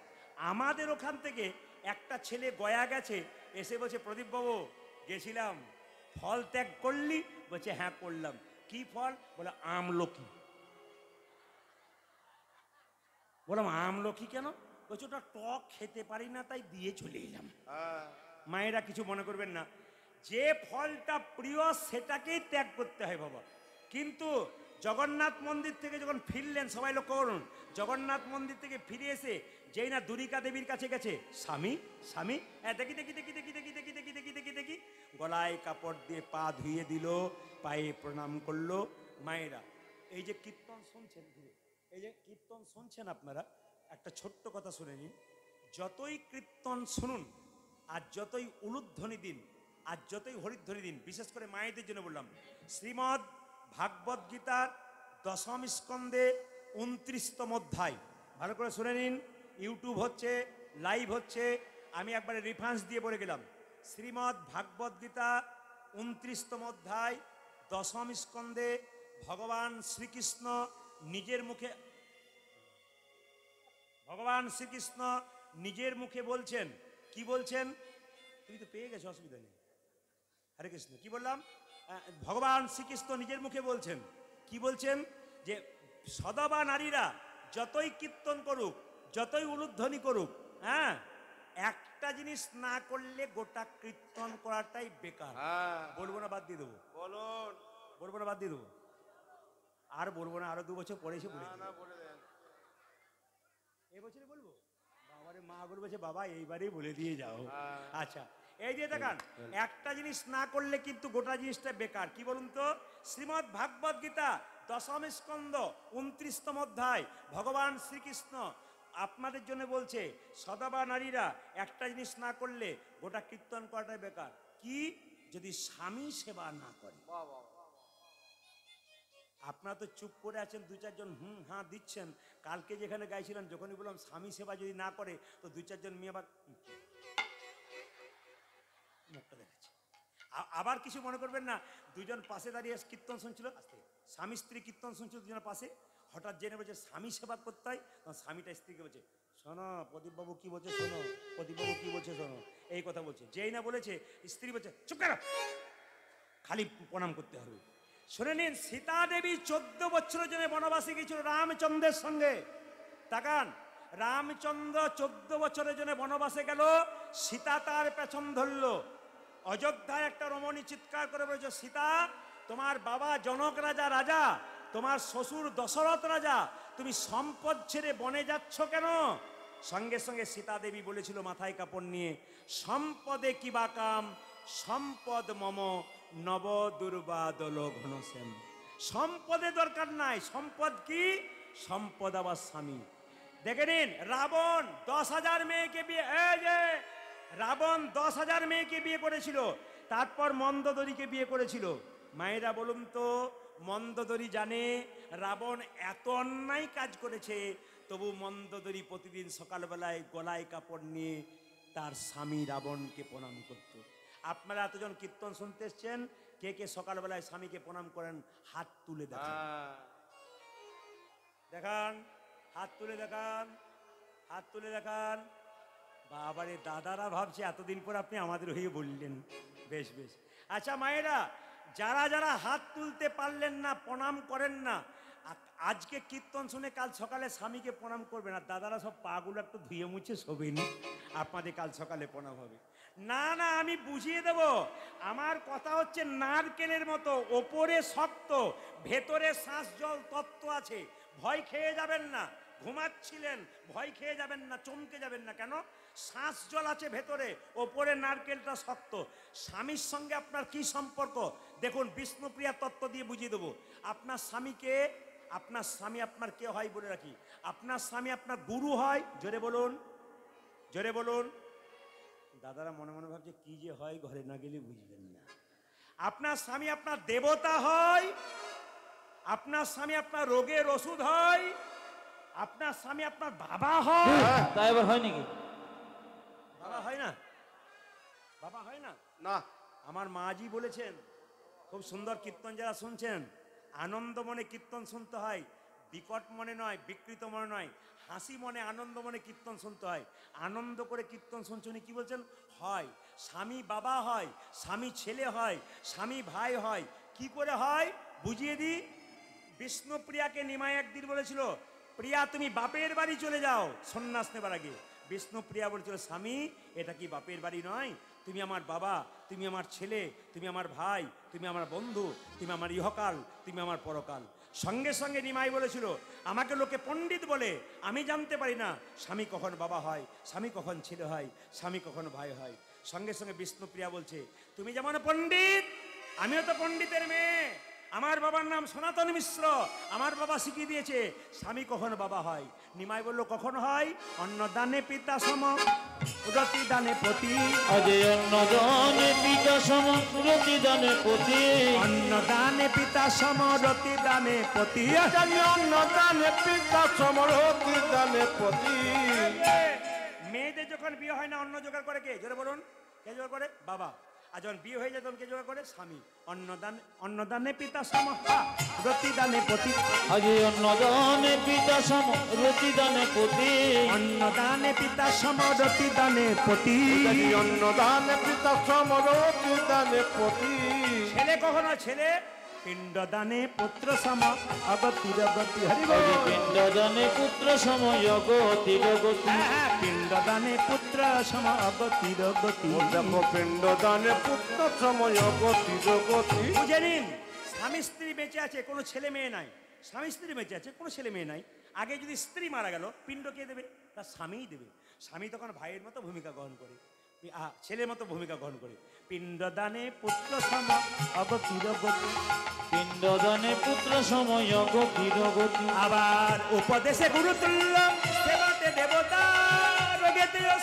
আমাদের ওখান থেকে একটা ছেলে গয়া গেছে, এসে বলছে প্রদীপ বাবু গেছিলাম, ফল ত্যাগ করলি? বলছে হ্যাঁ করলাম। কি ফল? বলে আমলকি। বললাম আমলকি কেন? বলছে ওটা টক খেতে পারি না তাই দিয়ে চলে এলাম। মায়েরা কিছু মনে করবেন না, যে ফলটা প্রিয় সেটাকেই ত্যাগ করতে হয় বাবা। কিন্তু জগন্নাথ মন্দির থেকে যখন ফিরলেন, সবাই লক্ষ্য করুন, জগন্নাথ মন্দির থেকে ফিরে এসে যেই না দুরিকা দেবীর কাছে গেছে, স্বামী স্বামী দেখি দেখি দেখি দেখি দেখি দেখি দেখি দেখি দেখি দেখি গলায় কাপড় দিয়ে পা ধুয়ে দিল, পায়ে প্রণাম করলো। মায়েরা, এই যে কীর্তন শুনছেন, এই যে কীর্তন শুনছেন আপনারা, একটা ছোট্ট কথা শুনে নিন। যতই কীর্তন শুনুন আর যতই উলুধ্বনি দিন আর যতই হরিধ্বনি দিন, বিশেষ করে মায়েদের জন্য বললাম, শ্রীমদ্ ভাগবত গীতার 10ম স্কন্ধে 29তম অধ্যায়, ভালো করে শুনে নিন। ইউটিউব হচ্ছে, লাইভ হচ্ছে, আমি একবারে রেফারেন্স দিয়ে বলে গেলাম। শ্রীমদ্ ভাগবত গীতা 29তম অধ্যায় 10ম স্কন্ধে ভগবান শ্রীকৃষ্ণ নিজের মুখে বলছেন। কি বলছেন? তুমি তো পেয়ে গেছো, অসুবিধা নেই। হরে কৃষ্ণ। কি বললাম? ভগবান শ্রীকৃষ্ণ নিজের মুখে বলছেন। কি বলছেন? যে সদবা নারীরা যতই কীর্তন করুক, যতই উলুধ্বনি করুক, হ্যাঁ, একটা জিনিস না করলে গোটা কীর্তন করাটাই বেকার। বলবো না বাদ দিয়ে দেবো? বলুন। বলবো না বাদ দিয়ে দেবো? আর বলবো না, আরো 2 বছর পরে এসে বলে এবছরে বলবো? বাবারে, মা বলবে যে বাবা এইবারেই বলে দিয়ে যাও। আচ্ছা, এই যে দেখান, একটা জিনিস না করলে কিন্তু গোটা জিনিসটা বেকার। কি বলুন তো? শ্রীমদ্ ভাগবত গীতা 10ম স্কন্ধ 29তম অধ্যায় ভগবান শ্রীকৃষ্ণ আপনাদের জন্য বলছে সদাবা নারীরা একটা জিনিস না করলে গোটা কীর্তন করাটাই বেকার। কি? যদি স্বামী সেবা না করে। আপনারা তো চুপ করে আছেন, দু চারজন হ্যাঁ দিচ্ছেন। কালকে যেখানে গাইছিলাম যখনই বললাম স্বামী সেবা যদি না করে, তো দু চারজন মেয়ে আবার মুখটা দেখাচ্ছে। আবার কিছু মনে করবেন না, দুজন পাশে দাঁড়িয়ে কীর্তন শুনছিল, আস্তে স্বামী স্ত্রী কীর্তন শুনছিল দুজনের পাশে, হঠাৎ জেনে বলছে স্বামী সেবা করতে হয়, তখন স্বামীটা স্ত্রীকে বলছে শোনো প্রদীপবাবু কি বলছে শোনো, প্রদীপবাবু কি বলছে শোনো, এই কথা বলছে। যেই না বলেছে স্ত্রী বলছে চুপ করো, খালি প্রণাম করতে হবে। শুনে নিন, সীতা দেবী 14 বছরের জন্য বনবাসে গিয়েছিল রামচন্দ্রের সঙ্গে। তাকান, রামচন্দ্র 14 বছরের জন্য বনবাসে গেল, সীতা তার পেছন ধরলো। অযোধ্যায় একটা রমণী চিৎকার করে বলেছে, সীতা তোমার বাবা জনক রাজা রাজা, তোমার শ্বশুর দশরথ রাজা, তুমি সম্পদ ছেড়ে বনে যাচ্ছ কেন? সঙ্গে সঙ্গে সীতা দেবী বলেছিল মাথায় কাপড় নিয়ে, সম্পদে কিবা কাম, সম্পদ মম নব দুর্বাদল ঘনশ্যাম। সম্পদে দরকার নাই, সম্পদ কি? সম্পদ আবার স্বামী। দেখে নিন, রাবণ 10,000 মেয়েকে বিয়ে, এই যে রাবণ 10,000 মেয়েকে বিয়ে করেছিল, তারপর মন্দোদরীকে বিয়ে করেছিল। মায়েরা বলুন তো, মন্দোদরী জানে রাবণ এত অন্যায় কাজ করেছে, তবু মন্দোদরী প্রতিদিন সকালবেলায় গলায় কাপড় নিয়ে তার স্বামী রাবণকে প্রণাম করত। আপনারা এতজন কীর্তন শুনতে এসছেন, কে কে সকালবেলায় স্বামীকে প্রণাম করেন? হাত তুলে দেখান, দেখান, হাত তুলে দেখান, হাত তুলে দেখান। বাবারে, দাদারা ভাবছে এতদিন পর আপনি আমাদের হয়ে বললেন। বেশ বেশ। আচ্ছা মায়েরা, যারা যারা হাত তুলতে পারলেন না, প্রণাম করেন না, আজকে কীর্তন শুনে কাল সকালে স্বামীকে প্রণাম করবেন। আর দাদারা সব পাগুলো একটু ধুয়ে মুছে শোবেনি, আপনাদের কাল সকালে প্রণাম হবে। না না, আমি বুঝিয়ে দেব। আমার কথা হচ্ছে নারকেলের মতো, ওপরে শক্ত, ভেতরে শ্বাস জল তত্ত্ব আছে। ভয় খেয়ে যাবেন না, ঘুমাচ্ছিলেন ভয় খেয়ে যাবেন না, চমকে যাবেন না। কেন? শ্বাস জল আছে ভেতরে, ওপরে নারকেলটা শক্ত। স্বামীর সঙ্গে আপনার কি সম্পর্ক দেখুন, বিষ্ণুপ্রিয়া তত্ত্ব দিয়ে বুঝিয়ে দেবো। আপনার স্বামীকে, আপনার স্বামী আপনার কে হয় বলে রাখি, আপনার স্বামী আপনার গুরু হয়। জোরে বলুন, জোরে বলুন। দাদারা মনে মনে ভাবছে কি যে হয়, ঘরে না গেলে বুঝবেন না। আপনার স্বামী আপনার দেবতা হয়, আপনার স্বামী আপনার রোগের ওষুধ হয়, আপনার স্বামী আপনার বাবা হয়। তাই আবার হয় নাকি? বাবা হয় না? বাবা হয় না? না, আমার মাজি বলেছেন, খুব সুন্দর কীর্তন যারা শুনছেন, আনন্দ মনে কীর্তন শুনতে হয়, বিকট মনে নয়, বিকৃত মনে নয়, হাসি মনে আনন্দ মনে কীর্তন শুনতে হয়। আনন্দ করে কীর্তন শুনছেন, কি বলছেন? হয়। স্বামী বাবা হয়, স্বামী ছেলে হয়, স্বামী ভাই হয়। কি করে হয় বুঝিয়ে দিই। বিষ্ণুপ্রিয়াকে নিমাই একদিন বলেছিল, প্রিয়া তুমি বাপের বাড়ি চলে যাও সন্ন্যাস নেবার আগে। বিষ্ণুপ্রিয়া বলেছিল, স্বামী এটা কি বাপের বাড়ি নয়? তুমি আমার বাবা, তুমি আমার ছেলে, তুমি আমার ভাই, তুমি আমার বন্ধু, তুমি আমার ইহকাল, তুমি আমার পরকাল। সঙ্গে সঙ্গে নিমাই বলেছিল, আমাকে লোকে পণ্ডিত বলে, আমি জানতে পারি না স্বামী কখন বাবা হয়, স্বামী কখন ছেলে হয়, স্বামী কখন ভাই হয়। সঙ্গে সঙ্গে বিষ্ণুপ্রিয়া বলছে, তুমি যেমন পণ্ডিত, আমিও তো পণ্ডিতের মেয়ে। আমার বাবার নাম সনাতন মিশ্র, আমার বাবা শিখিয়ে দিয়েছে স্বামী কখন বাবা হয়। নিমাই বলল, কখন হয়? অন্নদানে পিতা সম রতি দানে পতি। আজে অন্নদানে পিতা সম রতি দানে পতি। অন্নদানে পিতা সম রতি দানে পতি। অন্নদানে পিতা সমরতি দানে পতি। মেয়েদের যখন বিয়ে হয় না, অন্ন জোগাড় করে কে? জোরে বলুন, কে জোগাড় করে? বাবা। আর যখন বিয়ে হয়ে যায় তখন কে জোগাড় করে? স্বামী। অন্নদানে পিতা সম রতি দানে পতি। আজে অন্নদানে পিতা সম রতি দানে পতি। অন্নদানে পিতা সম রতি দানে পতি। অন্নদানে পিতা সমরতি দানে পতি। ছেলে কখনো ছেলে পিণ্ডদানে পুত্র সম অগতির গতি। হরি বল। আজে পিণ্ডদানে পুত্র সম অগতির গতি। হ্যাঁ, পিণ্ডদানে পুত্র সম অগতির গতি। দেখো পিণ্ডদানে পুত্র সময় গতির গতি। বুঝে নিন, স্বামী স্ত্রী বেঁচে আছে, কোনো ছেলে মেয়ে নাই। স্বামী স্ত্রী বেঁচে আছে, কোনো ছেলে মেয়ে নাই। আগে যদি স্ত্রী মারা গেল, পিণ্ড কে দেবে? তার স্বামীই দেবে। স্বামী তখন ভাইয়ের মতো ভূমিকা গ্রহণ করে, ছেলের মতো ভূমিকা গ্রহণ করে। পিণ্ডদানে পুত্র সম অগতির গতি। পিণ্ডদানে পুত্র সম অগতির গতি। আবার উপদেশে গুরুতুল্য, সেবাতে দেব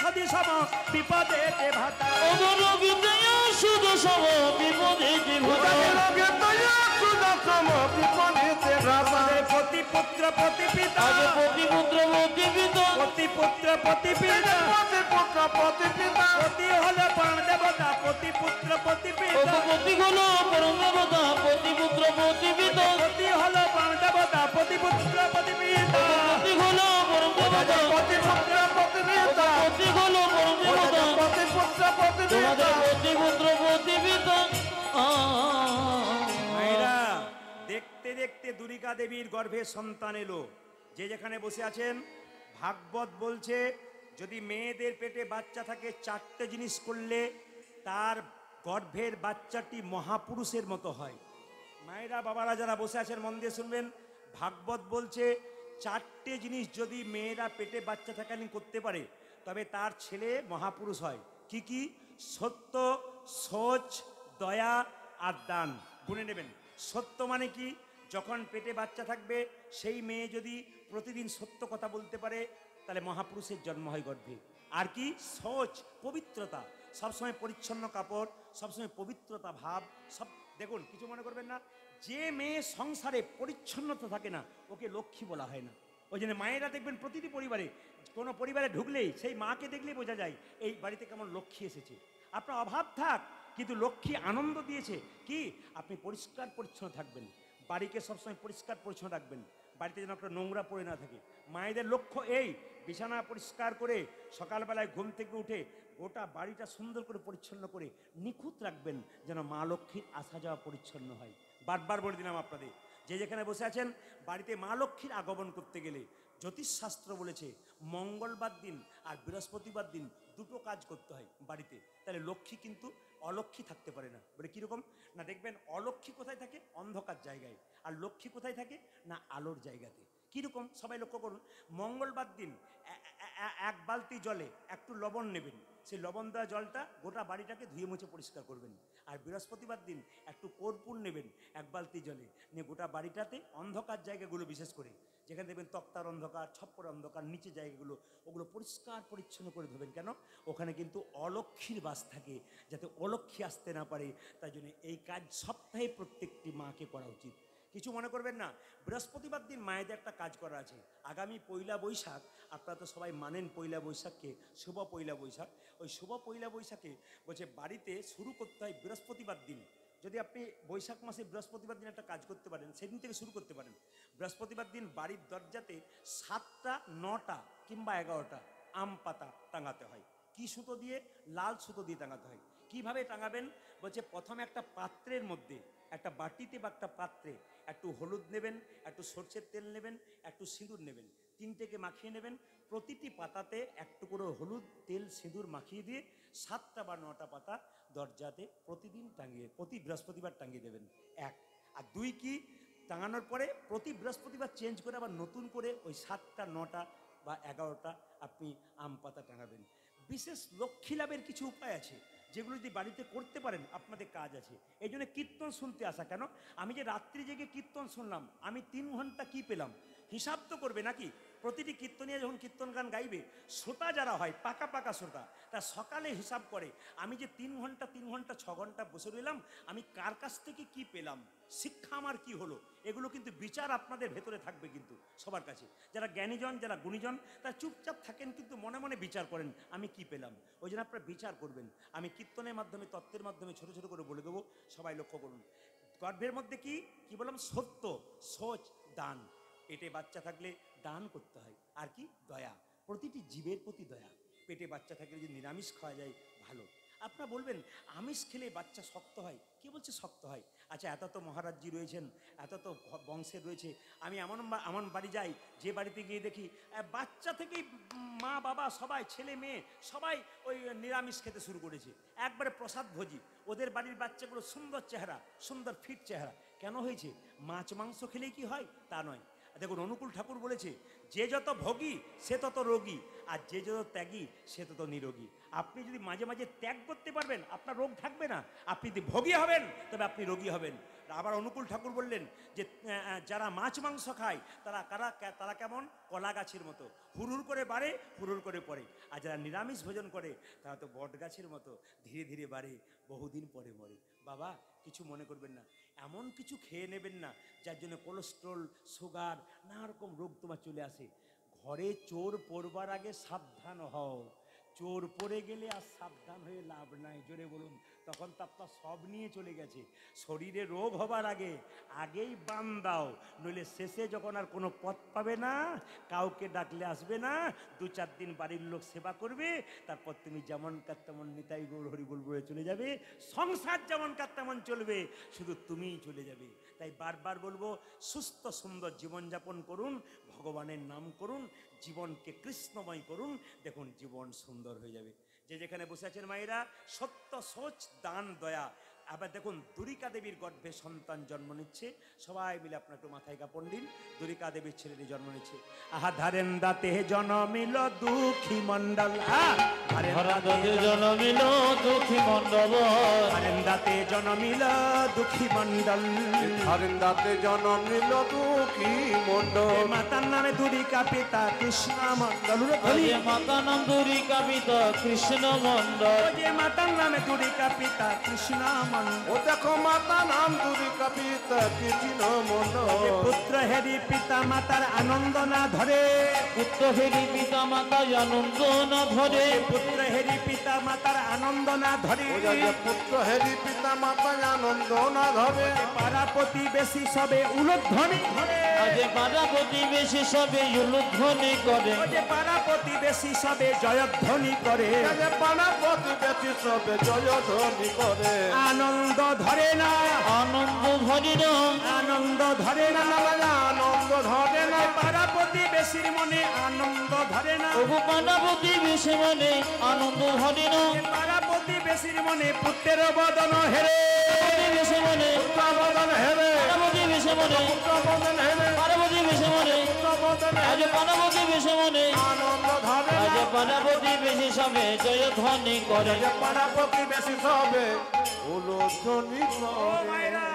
সাধি সম বিপদে ভাতা অবরোগীতে শুধু সম বিপদে ভোগে রোগে দয়া সুদা সম বিপদে ভ্রাতা পতি পুত্র পতি পিতা আগে প্রতিপুত্র প্রতিপিতা পতি পুত্র পতি পিতা পতি পুত্র পতি পিতা পতি হলো প্রাণ দেবতা পতি পুত্র পতি পিতা পতি হলো পরম দেবতা প্রতিপুত্র প্রতিপিতা পতি হলো প্রাণ দেবতা পতি পুত্র পতি পিতা পতি হলো পরম দেবতা পতি পুত্র পতি পিতা পতি হলো পরম দেবতা পতি পুত্র পতি তোমাদের পিতা প্রতিপুত্র প্রতিপিতা মায়েরা দেখতে দেখতে দুর্গা দেবীর গর্ভে সন্তান এলো যে যেখানে বসে আছেন ভাগবত বলছে যদি মেয়েদের পেটে বাচ্চা থাকে চারটে জিনিস করলে তার গর্ভের বাচ্চাটি মহাপুরুষের মতো হয়। মায়েরা বাবারা যারা বসে আছেন মন দিয়ে শুনবেন, ভাগবত বলছে চারটে জিনিস যদি মেয়েরা পেটে বাচ্চা থাকালীন করতে পারে তবে তার ছেলে মহাপুরুষ হয়। কি কি? সত্য, সোচ, দয়া আর দান। গুনে নেবেন। সত্য মানে কি? যখন পেটে বাচ্চা থাকবে সেই মেয়ে যদি প্রতিদিন সত্য কথা বলতে পারে তাহলে মহাপুরুষের জন্ম হয় গর্ভে। আর কি? সোচ, পবিত্রতা, সবসময় পরিচ্ছন্ন কাপড়, সবসময় পবিত্রতা ভাব সব। দেখুন কিছু মনে করবেন না, যে মেয়ে সংসারে পরিচ্ছন্নতা থাকে না ওকে লক্ষ্মী বলা হয় না। ওই জন্য মায়েরা দেখবেন প্রতিটি পরিবারে, কোনো পরিবারে ঢুকলেই সেই মাকে দেখলেই বোঝা যায় এই বাড়িতে কেমন লক্ষ্মী এসেছে। আপনার অভাব থাক কিন্তু লক্ষ্মী আনন্দ দিয়েছে কি? আপনি পরিষ্কার পরিচ্ছন্ন থাকবেন, বাড়িকে সবসময় পরিষ্কার পরিচ্ছন্ন রাখবেন, বাড়িতে যেন একটা নোংরা পড়ে না থাকে। মায়েদের লক্ষ্য এই, বিছানা পরিষ্কার করে সকালবেলায় ঘুম থেকে উঠে গোটা বাড়িটা সুন্দর করে পরিচ্ছন্ন করে নিখুঁত রাখবেন যেন মা লক্ষ্মীর আসা যাওয়া পরিচ্ছন্ন হয়। বারবার বলে দিলাম আপনাদের, যে যেখানে বসে আছেন বাড়িতে মা লক্ষ্মীর আগমন করতে গেলে জ্যোতিষশাস্ত্র বলেছে মঙ্গলবার দিন আর বৃহস্পতিবার দিন দুটো কাজ করতে হয় বাড়িতে, তাহলে লক্ষ্মী কিন্তু অলক্ষ্মী থাকতে পারে না। বলে কীরকম না, দেখবেন অলক্ষ্মী কোথায় থাকে? অন্ধকার জায়গায়। আর লক্ষ্মী কোথায় থাকে? না আলোর জায়গাতে। কীরকম সবাই লক্ষ্য করুন, মঙ্গলবার দিন এক বালতি জলে একটু লবণ নেবেন, সেই লবণ দেওয়া জলটা গোটা বাড়িটাকে ধুয়ে মুছে পরিষ্কার করবেন। আর বৃহস্পতিবার দিন একটু কর্পূর নেবেন এক বালতি জলে, নিয়ে গোটা বাড়িটাতে অন্ধকার জায়গাগুলো বিশেষ করে যেখানে দেখবেন তক্তার অন্ধকার, ছপ্পর অন্ধকার, নিচে জায়গাগুলো ওগুলো পরিষ্কার পরিচ্ছন্ন করে ধরবেন। কেন? ওখানে কিন্তু অলক্ষ্মীর বাস থাকে, যাতে অলক্ষ্মী আসতে না পারে। তাই জন্য এই কাজ সপ্তাহে প্রত্যেকটি মাকে করা উচিত। কিছু মনে করবেন না, বৃহস্পতিবার দিন মায়েদের একটা কাজ করা আছে। আগামী পয়লা বৈশাখ, আপনারা তো সবাই মানেন পয়লা বৈশাখকে, শুভ পয়লা বৈশাখ। ওই শুভ পয়লা বৈশাখে বলছে বাড়িতে শুরু করতে হয় বৃহস্পতিবার দিন। যদি আপনি বৈশাখ মাসে বৃহস্পতিবার দিন একটা কাজ করতে পারেন, সেদিন থেকে শুরু করতে পারেন। বৃহস্পতিবার দিন বাড়ির দরজাতে 7টা, 9টা কিংবা 11টা আম পাতা টাঙাতে হয়। কি সুতো দিয়ে? লাল সুতো দিয়ে টাঙাতে হয়। কিভাবে টাঙাবেন? বলছে প্রথমে একটা পাত্রের মধ্যে, একটা বাটিতে বা একটা পাত্রে একটু হলুদ নেবেন, একটু সরষের তেল নেবেন, একটু সিঁদুর নেবেন, তিনটেকে মাখিয়ে নেবেন। প্রতিটি পাতাতে একটু করে হলুদ, তেল, সিঁদুর মাখিয়ে দিয়ে 7টা বা 9টা পাতা দরজাতে প্রতিদিন টাঙিয়ে প্রতি বৃহস্পতিবার টাঙিয়ে দেবেন। 1 আর 2 কি? টাঙানোর পরে প্রতি বৃহস্পতিবার চেঞ্জ করে আবার নতুন করে ওই 7টা, 9টা বা 11টা আপনি আম পাতা টাঙাবেন। বিশেষ লক্ষ্মী লাভের কিছু উপায় আছে যেগুলো যদি বাড়িতে করতে পারেন আপনাদের কাজ আছে। এই জন্য কীর্তন শুনতে আসা। কেন? আমি যে রাত্রি জেগে কীর্তন শুনলাম, আমি 3 ঘন্টা কি পেলাম হিসাব তো করবে নাকি? প্রতিটি কীর্তনিয়া যখন কীর্তন গান গাইবে, শ্রোতা যারা হয় পাকা পাকা শ্রোতা, তা সকালে হিসাব করে আমি যে 3 ঘন্টা 6 ঘন্টা বসে রইলাম, আমি কার কাছ থেকে কি পেলাম, শিক্ষা আমার কি হলো, এগুলো কিন্তু বিচার আপনাদের ভেতরে থাকবে কিন্তু সবার কাছে। যারা জ্ঞানীজন, যারা গুণীজন, তারা চুপচাপ থাকেন কিন্তু মনে মনে বিচার করেন আমি কি পেলাম। ওই জন্য আপনারা বিচার করবেন। আমি কীর্তনের মাধ্যমে, তত্ত্বের মাধ্যমে ছোট ছোট করে বলে দেবো, সবাই লক্ষ্য করুন। গর্ভের মধ্যে কি কি বললাম? সত্য, সোচ, দান। পেটে বাচ্চা থাকলে দান করতে হয়। আর কি? দয়া, প্রতিটি জীবের প্রতি দয়া। পেটে বাচ্চা থাকলে যদি নিরামিষ খাওয়া যায় ভালো। আপনারা বলবেন আমিষ খেলে বাচ্চা শক্ত হয়, কে বলছে শক্ত হয়? আচ্ছা, এত তো মহারাজজি রয়েছেন, এত তো বংশের রয়েছে। আমি এমন বাড়ি যাই যে বাড়িতে গিয়ে দেখি বাচ্চা থেকেই মা বাবা সবাই, ছেলে মেয়ে সবাই ওই নিরামিষ খেতে শুরু করেছে, একবারে প্রসাদ ভোজি। ওদের বাড়ির বাচ্চাগুলো সুন্দর চেহারা, সুন্দর ফিট চেহারা। কেন হয়েছে? মাছ মাংস খেলেই কি হয় তা নয়। দেখুন অনুকূল ঠাকুর বলেছে যে যত ভোগী সে তত রোগী, আর যে যত ত্যাগী সে তত নিরোগী। আপনি যদি মাঝে মাঝে ত্যাগ করতে পারবেন, আপনার রোগ থাকবে না। আপনি যদি ভোগী হবেন তবে আপনি রোগী হবেন। আবার অনুকূল ঠাকুর বললেন যে যারা মাছ মাংস খায় তারা কেমন কলা গাছের মতো, হুড়ুর করে বাড়ে, হুড়ুর করে পড়ে। আর যারা নিরামিষ ভোজন করে তারা তো বট গাছের মতো, ধীরে ধীরে বাড়ে, বহুদিন পরে মরে। বাবা কিছু মনে করবেন না, এমন কিছু খেয়ে নেবেন না যার জন্য কোলেস্ট্রল, সুগার, নানা রকম রোগ তোমার চলে আসে। ঘরে চোর পড়বার আগে সাবধান হও। চোর পড়ে গেলে আর সাবধান হয়ে লাভ নাই, জোরে বলুন। তখন তো আপনার সব নিয়ে চলে গেছে। শরীরে রোগ হবার আগেই বান দাও, নইলে শেষে যখন আর কোনো পথ পাবে না, কাউকে ডাকলে আসবে না, 2-4 দিন বাড়ির লোক সেবা করবে, তারপর তুমি যেমন কার তেমন নিতাই গৌর হরি বলবো চলে যাবে। সংসার যেমন কার তেমন চলবে, শুধু তুমিই চলে যাবে। তাই বারবার বলবো, সুস্থ সুন্দর জীবনযাপন করুন, ভগবানের নাম করুন, জীবনকে কৃষ্ণময় করুন, দেখুন জীবন সুন্দর হয়ে যাবে। যে যেখানে বসে আছেন মায়েরা, সত্য, সোচ, দান, দয়া। আবার দেখুন দুরিকা দেবীর গর্ভে সন্তান জন্ম নিচ্ছে। সবাই মিলে আপনার একটু মাথায় কাপড় দিন। দুরিকা দেবীর ছেলেটি জন্ম নিচ্ছে। আহা ধারেন দাতে জনমিল দুঃখী মণ্ডল, জনমিল দুঃখী মণ্ডল, ধারেন দাতে জনমিল দুঃখী মণ্ডল, ধারেন দাতে জনমিল দুঃখী মণ্ডল। মাতার নামে দুরিকা, পিতা কৃষ্ণ মণ্ডল। মাতা নাম দুরিকা, পিতা কৃষ্ণ মণ্ডল। যে মাতার নামে দুরিকা, পিতা কৃষ্ণ মণ্ডল। ও দেখো মাতা নাম দুরিকা, পিতা কৃষ্ণ মণ্ডল। পুত্র হেরি পিতা মাতার আনন্দ না ধরে, পুত্র হেরি পিতা মাতা আনন্দ না ধরে, পুত্র হেরি পিতা মাতার আনন্দ না ধরে, পুত্র হেরি পিতা মাতা আনন্দ না ধরে। পাড়া প্রতিবেশী সবে উলুধ্বনি করে, আজ পাড়া প্রতিবেশী সবে উলুধ্বনি করে, পাড়া প্রতিবেশী সবে জয়ধ্বনি করে, পাড়া প্রতিবেশী সবে জয়ধ্বনি করে। আনন্দ ধরে না, আনন্দ ধরে না, আনন্দ ধরে না, আনন্দ ধরে না। পাড়া প্রতিবেশীর মনে আনন্দ ধরে না, ওগো পাড়া প্রতিবেশী মনে আনন্দ ধরে না, পাড়া প্রতিবেশীর মনে পুত্রের বদন হেরে, প্রতিবেশী মনে বদন হেরে, পাড়া প্রতিবেশী মনে বদন হেরে, পাড়া প্রতিবেশী মনে বদন আজ পাড়া প্রতিবেশী মনে আনন্দ ধরে আজ না। পাড়া প্রতিবেশী সবে জয়ধ্বনি করে, পাড়া প্রতিবেশী সবে উলুধ্বনি ও করে। মায়েরা,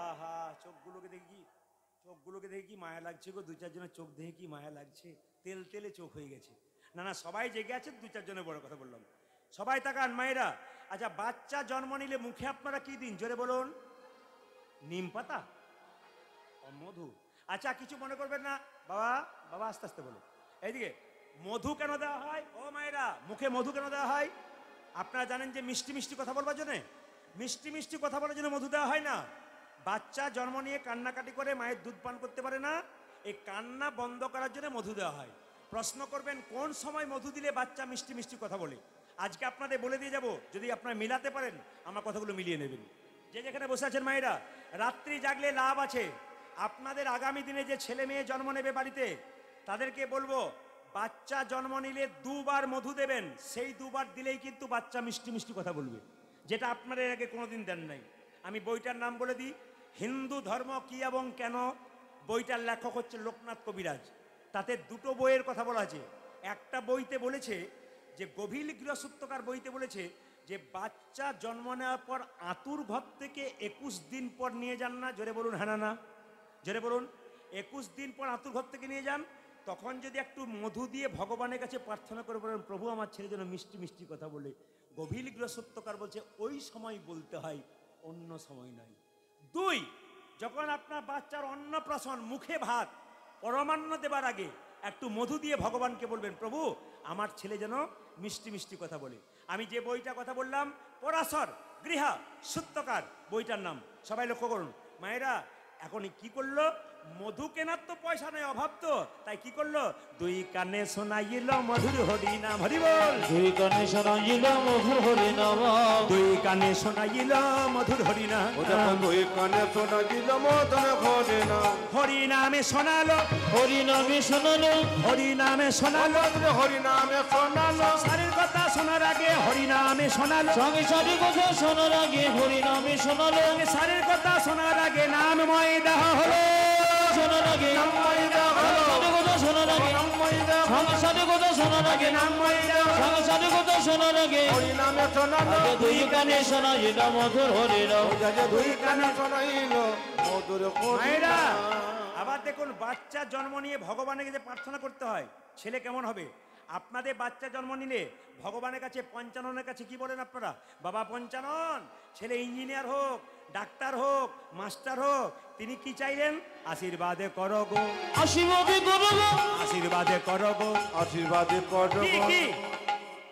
আহা চোখগুলোকে দেখি কি মায়া লাগছে গো। 2-4 জনের চোখ দেখে কি মায়া লাগছে, তেল তেলে চোখ হয়ে গেছে। না সবাই জেগে আছে, 2-4 জনের বড় কথা বললাম। সবাই তাকান মায়েরা। আচ্ছা বাচ্চা জন্ম নিলে মুখে আপনারা কি দিন, জোরে বলুন? নিম পাতা, মধু। আচ্ছা কিছু মনে করবেন না, বাবা আস্তে আস্তে বলো। এইদিকে মধু কেন দেওয়া হয়? ও মায়েরা, মুখে মধু কেন দেওয়া হয়? আপনারা জানেন যে মিষ্টি মিষ্টি কথা বলবার জন্য, মিষ্টি মিষ্টি কথা বলার জন্য মধু দেওয়া হয় না। বাচ্চা জন্ম নিয়ে কান্নাকাটি করে মায়ের দুধ পান করতে পারে না, এই কান্না বন্ধ করার জন্য মধু দেওয়া হয়। প্রশ্ন করবেন কোন সময় মধু দিলে বাচ্চা মিষ্টি মিষ্টি কথা বলে? আজকে আপনাদের বলে দিয়ে যাব, যদি আপনারা মিলাতে পারেন আমার কথাগুলো মিলিয়ে নেবেন। যে যেখানে বসে আছেন মায়েরা, রাত্রি জাগলে লাভ আছে। আপনাদের আগামী দিনে যে ছেলে মেয়ে জন্ম নেবে বাড়িতে, তাদেরকে বলবো বাচ্চা জন্ম নিলে 2 বার মধু দেবেন। সেই 2 বার দিলেই কিন্তু বাচ্চা মিষ্টি মিষ্টি কথা বলবে, যেটা আপনারা এর আগে কোনোদিন দেন নাই। আমি বইটার নাম বলে দিই, হিন্দু ধর্ম কি এবং কেন। বইটার লেখক হচ্ছে লোকনাথ কবিরাজ। তাতে 2টো বইয়ের কথা বলা আছে। একটা বইতে বলেছে যে গভীর গৃহসূত্রকার বইতে বলেছে যে বাচ্চা জন্ম নেওয়ার পর আতুর ঘর থেকে 21 দিন পর নিয়ে যান না, জোরে বলুন হ্যাঁ না, জোরে বলুন। 21 দিন পর আতুর ঘর থেকে নিয়ে যান, তখন যদি একটু মধু দিয়ে ভগবানের কাছে প্রার্থনা করে বলেন প্রভু আমার ছেলে যেন মিষ্টি মিষ্টি কথা বলে, গভীর গৃহসূত্রকার বলছে ওই সময় বলতে হয়, অন্য সময় নয়। 2, যখন আপনার বাচ্চার অন্নপ্রাশন, মুখে ভাত, পরমান্ন দেবার আগে একটু মধু দিয়ে ভগবানকে বলবেন প্রভু আমার ছেলে যেন মিষ্টি মিষ্টি কথা বলে। আমি যে বইটা কথা বললাম পরাশর গৃহা সূত্রকার, বইটার নাম সবাই লক্ষ্য করুন। মায়েরা এখন কি করলো, মধু কেনার তো পয়সা নেই, অভাব তো, তাই কি করলো, 2 কানে শোনাইল মধুর হরি নাম, হরি বল। 2 কানে শোনাইল মধুর হরি নাম, 2 কানে শোনাইল মধুর হরি নাম। ও যখন 2 কানে শোনাইল মধুর হরি নাম, হরি নামে শোনালো, হরি নামে শোনালো, হরি নামে শোনালো, হরি নামে শোনালো। সংসারের কথা শোনার আগে হরি নামে শোনালো, সংসারের কথা শোনার আগে হরি নামে শোনালো, সংসারের কথা শোনার আগে নামময় দেহ হলো, শোনার আগে নামময় দেহ হলো। সংসারের কথা সংসারে কথা শোনার আগে নাম মাইরা সংসারে কথা শোনার আগে হরি নামে শোনালো আগে দুই কানে শোনা যেটা মধুর হরে রাম যাকে দুই কানে শোনাইল মধুর মায়েরা আবার দেখুন বাচ্চা জন্ম নিয়ে ভগবানের কাছে প্রার্থনা করতে হয় ছেলে কেমন হবে আপনাদের বাচ্চা জন্ম নিলে ভগবানের কাছে পঞ্চাননের কাছে কি বলেন আপনারা বাবা পঞ্চানন ছেলে ইঞ্জিনিয়ার হোক ডাক্তার হোক মাস্টার হোক তিনি কি চাইলেন আশীর্বাদে করো গো আশীর্বাদে করো গো আশীর্বাদে করো গো আশীর্বাদে করো কি কি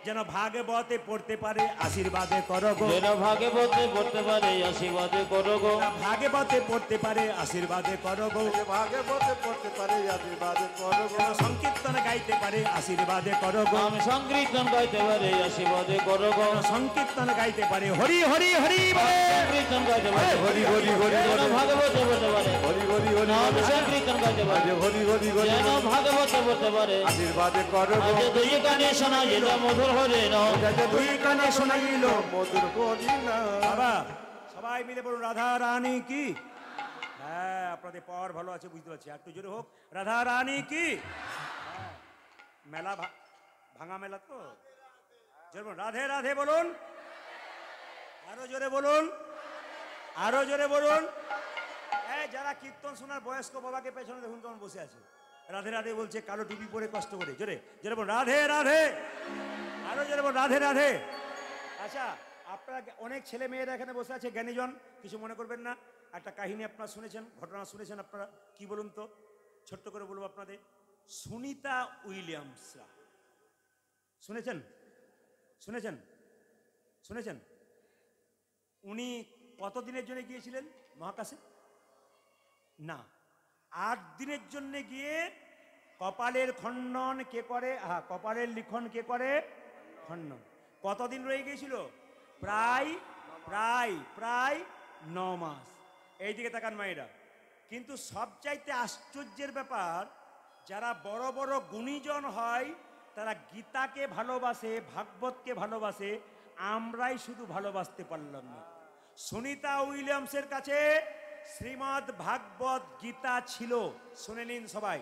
যেন ভাগবতে পড়তে পারে আশীর্বাদে করো গো যেন ভাগবতে পড়তে পারে আশীর্বাদে করো গো ভাগবতে পড়তে পারে আশীর্বাদে করো গো ভাগে বসে পড়তে পারে আশীর্বাদে করো যেন সংকীর্তন গাইতে পারে আশীর্বাদে করো গো আমি সংকীর্তন গাইতে পারে আশীর্বাদে করো গো যেন সংকীর্তন গাইতে পারে হরি হরি হরি বলে সংকীর্তন গাইতে পারে হরি হরি হরি যেন ভাগবতে পড়তে পারে হরি হরি হরি আমি সংকীর্তন গাইতে পারে হরি হরি হরি যেন ভাগবতে পড়তে পারে আশীর্বাদে করো গো আগে দুই কানে শোনা যেটা মধুর হরে রাম যাতে দুই কানে শোনাইল মধুর হরি না বাবা সবাই মিলে বলুন রাধা রানী কি হ্যাঁ আপনাদের পাওয়ার ভালো আছে বুঝতে পারছি একটু জোরে হোক রাধা রানী কি হ্যাঁ, মেলা ভাঙা মেলা তো জোরে বলুন, রাধে রাধে বলুন আরো জোরে বলুন আরো জোরে বলুন যারা কীর্তন শোনার বয়স্ক বাবাকে পেছনে দেখুন কেমন বসে আছে রাধে রাধে বলছে কালো টুপি পরে কষ্ট করে জোরে জোরে বলুন রাধে রাধে আরো জোরে বলুন রাধে রাধে আচ্ছা আপনারা অনেক ছেলে মেয়েরা এখানে বসে আছে জ্ঞানীজন কিছু মনে করবেন না একটা কাহিনী আপনারা শুনেছেন ঘটনা শুনেছেন আপনারা কি বলুন তো ছোট্ট করে বলবো আপনাদের সুনিতা উইলিয়ামসরা শুনেছেন শুনেছেন শুনেছেন উনি কতদিনের জন্য গিয়েছিলেন মহাকাশে না 8 দিনের জন্য গিয়ে কপালের খণ্ডন কে করে কপালের লিখন কে করে খণ্ডন কতদিন রয়ে গিয়েছিল প্রায় প্রায় প্রায় 9 মাস এইদিকে তাকান মায়েরা কিন্তু সবচাইতে আশ্চর্যের ব্যাপার যারা বড় বড় গুণীজন হয় তারা গীতাকে ভালোবাসে ভাগবতকে ভালোবাসে আমরাই শুধু ভালোবাসতে পারলাম না সুনিতা উইলিয়ামসের কাছে শ্রীমদ্ ভাগবত গীতা ছিল শুনে নিন সবাই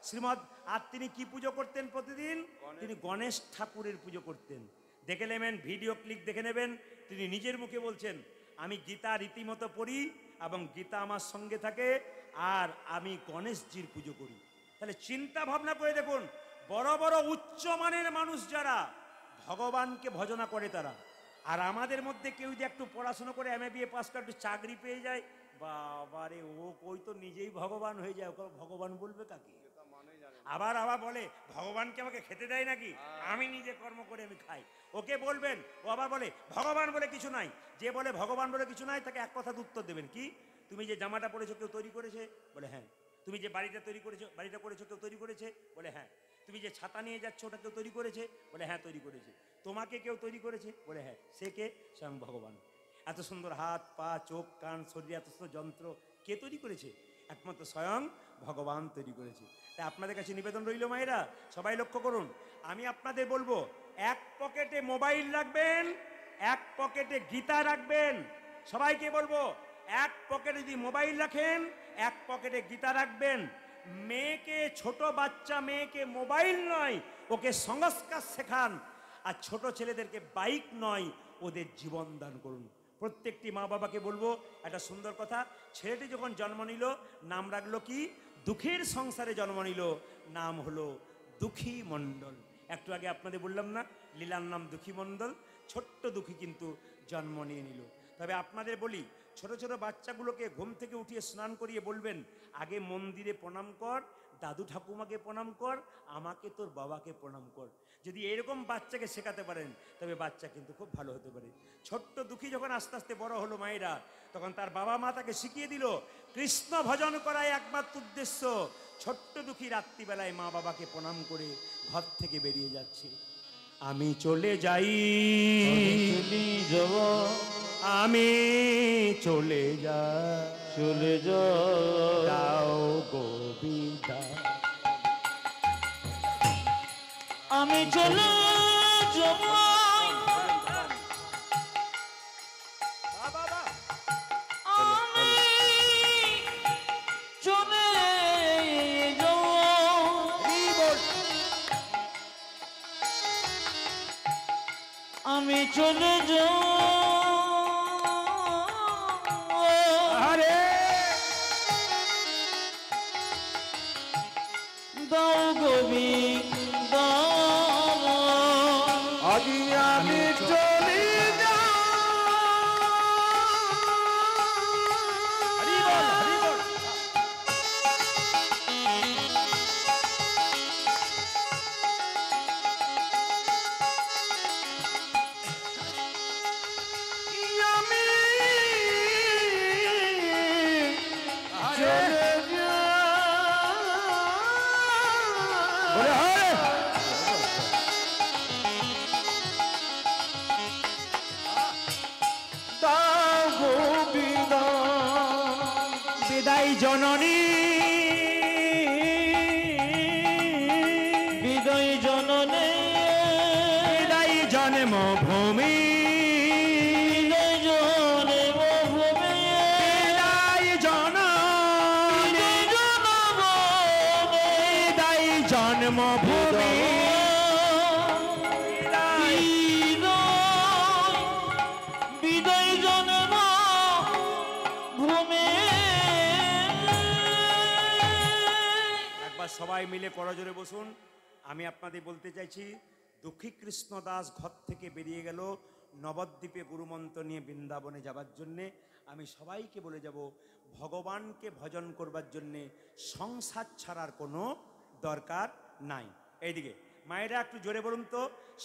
শ্রীমদ্ আর তিনি কি পুজো করতেন প্রতিদিন তিনি গণেশ ঠাকুরের পুজো করতেন দেখে নেবেন ভিডিও ক্লিপ দেখে নেবেন তিনি নিজের মুখে বলছেন আমি গীতা রীতিমতো পড়ি এবং গীতা আমার সঙ্গে থাকে আর আমি গণেশজির পুজো করি তাহলে চিন্তা ভাবনা করে দেখুন বড় বড় উচ্চমানের মানুষ যারা ভগবানকে ভজনা করে তারা আর আমাদের মধ্যে কেউ যদি একটু পড়াশোনা করে এমএ বিএ পাস করে একটু চাকরি পেয়ে যায় বাবারে ও কই তো নিজেই ভগবান হয়ে যায় ওকে ভগবান বলবে কাকে আবার আবার বলে ভগবানকে আমাকে খেতে দেয় নাকি আমি নিজে কর্ম করে আমি খাই ওকে বলবেন ও আবার বলে ভগবান বলে কিছু নাই যে বলে ভগবান বলে কিছু নাই তাকে এক কথা উত্তর দেবেন কি তুমি যে জামাটা পরেছো কেউ তৈরি করেছে বলে হ্যাঁ তুমি যে বাড়িটা তৈরি করেছো বাড়িটা করেছো কেউ তৈরি করেছে বলে হ্যাঁ তুমি যে ছাতা নিয়ে যাচ্ছ ওটা কেউ তৈরি করেছে বলে হ্যাঁ তৈরি করেছে তোমাকে কেউ তৈরি করেছে বলে হ্যাঁ সে কে স্বয়ং ভগবান এত সুন্দর হাত পা চোখ কান শরীর এত সুন্দর যন্ত্র কে তৈরি করেছে একমাত্র স্বয়ং ভগবান তৈরি করেছে তাই আপনাদের কাছে নিবেদন রইল মায়েরা সবাই লক্ষ্য করুন আমি আপনাদের বলবো এক পকেটে মোবাইল রাখবেন এক পকেটে গীতা রাখবেন সবাইকে বলবো এক পকেটে যদি মোবাইল রাখেন এক পকেটে গীতা রাখবেন মেয়েকে ছোট বাচ্চা মেয়েকে মোবাইল নয় ওকে সংস্কার শেখান আর ছোট ছেলেদেরকে বাইক নয় ওদের জীবন দান করুন প্রত্যেকটি মা বাবাকে বলবো একটা সুন্দর কথা ছেলেটি যখন জন্ম নিল নাম রাখলো কি দুঃখের সংসারে জন্ম নিল নাম হলো দুঃখী মণ্ডল একটু আগে আপনাদের বললাম না লীলার নাম দুঃখী মণ্ডল ছোট্ট দুঃখী কিন্তু জন্ম নিয়ে নিল তবে আপনাদের বলি ছোট ছোট বাচ্চাগুলোকে ঘুম থেকে উঠিয়ে স্নান করিয়ে বলবেন আগে মন্দিরে প্রণাম কর দাদু ঠাকুমাকে প্রণাম কর আমাকে তোর বাবাকে প্রণাম কর যদি এরকম বাচ্চাকে শেখাতে পারেন তবে বাচ্চা কিন্তু খুব ভালো হতে পারে ছোট্ট দুঃখী যখন আস্তে আস্তে বড় হলো মায়েরা তখন তার বাবা মা তাকে শিখিয়ে দিল কৃষ্ণ ভজন করাই একমাত্র উদ্দেশ্য ছোট্ট দুঃখী রাত্রিবেলায় মা বাবাকে প্রণাম করে ঘর থেকে বেরিয়ে যাচ্ছে আমি চলে যাই আমি চলে চলে যাও গোবিন্দা আমি চলে যাব আমি চলে যাব আমি চলে যাও আরে দাও গবি দাও আজি আমি চলি যাই হরি বল হরি বল। আমি আরে চলে বলে যাই আরে দাও গো বিদায় বিদায় জননী বিদায় জননে বিদায় জন্মভূমি বিদায় জনে ভূমি বিদায় জননী বিদায় জন্মভূমি বিদায় বিদায় জন্ম ভূমি একবার সবাই মিলে করজোরে বসুন। আমি আপনাদের বলতে চাইছি, দুঃখী কৃষ্ণ দাস ঘর থেকে বেরিয়ে গেল নবদ্বীপে গুরুমন্ত্র নিয়ে বৃন্দাবনে যাবার জন্যে। আমি সবাইকে বলে যাব, ভগবানকে ভজন করবার জন্যে সংসার ছাড়ার কোনো দরকার নাই। এইদিকে মায়েরা একটু জোরে বলুন তো,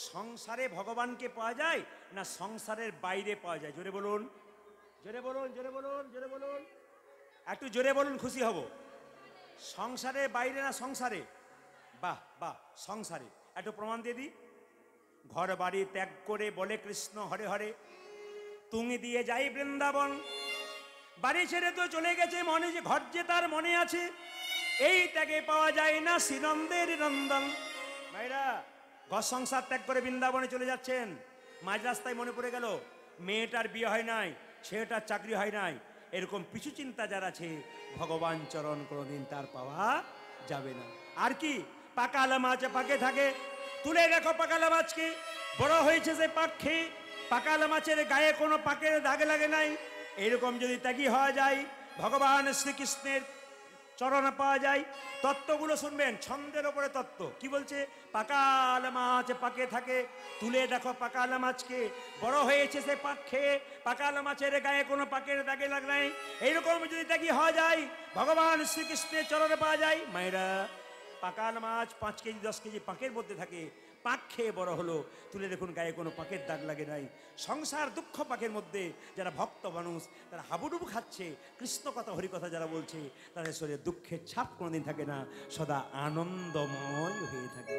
সংসারে ভগবানকে পাওয়া যায় না সংসারের বাইরে পাওয়া যায়? জোরে বলুন, জোরে বলুন, জোরে বলুন, জোরে বলুন, একটু জোরে বলুন, খুশি হব। সংসারের বাইরে না সংসারে? বাহ বাহ, সংসারে। একটু প্রমাণ দিয়ে দিই। ঘর বাড়ি ত্যাগ করে বলে কৃষ্ণ হরে হরে, তুমি দিয়ে যাই বৃন্দাবন। বাড়ি ছেড়ে তো চলে গেছে, মনে যে ঘর যে তার মনে আছে, এই ত্যাগে পাওয়া যায় না শ্রীনন্দের নন্দন। ভাইরা, ঘর সংসার ত্যাগ করে বৃন্দাবনে চলে যাচ্ছেন, মাঝ রাস্তায় মনে পড়ে গেল মেয়েটার বিয়ে হয় নাই, ছেলেটার চাকরি হয় নাই, এরকম পিছু চিন্তা যার আছে, ভগবান চরণ কোনোদিন তার পাওয়া যাবে না। আর কি, পাকালা মাছ পাকে থাকে, তুলে দেখো পাকালা মাছকে, বড় হয়েছে যে পাক খেয়ে, পাকালা মাছের গায়ে কোনো পাকের দাগ লাগে নাই। এরকম যদি ত্যাগী হওয়া যায়, ভগবান শ্রীকৃষ্ণের চরণ পাওয়া যায়। তত্ত্বগুলো শুনবেন, ছন্দের ওপরে তত্ত্ব কি বলছে? পাকাল মাছ পাকে থাকে, তুলে দেখো পাকাল মাছকে, বড় হয়েছে সে পাক খেয়ে, পাকাল মাছের গায়ে কোনো পাকের দাগে লাগ নাই। এইরকম যদি ত্যাগী হওয়া যায়, ভগবান শ্রীকৃষ্ণের চরণে পাওয়া যায়। মায়েরা, পাকাল মাছ 5 কেজি 10 কেজি পাকের মধ্যে থাকে, পাক খেয়ে বড় হলো, তুলে দেখুন গায়ে কোনো পাকের দাগ লাগে নাই। সংসার দুঃখ পাকের মধ্যে যারা ভক্ত মানুষ, তারা হাবুডুবু খাচ্ছে, কৃষ্ণ কথা হরি কথা যারা বলছে, তাদের শরীরে দুঃখের ছাপ কোনোদিন থাকে না, সদা আনন্দময় হয়ে থাকে।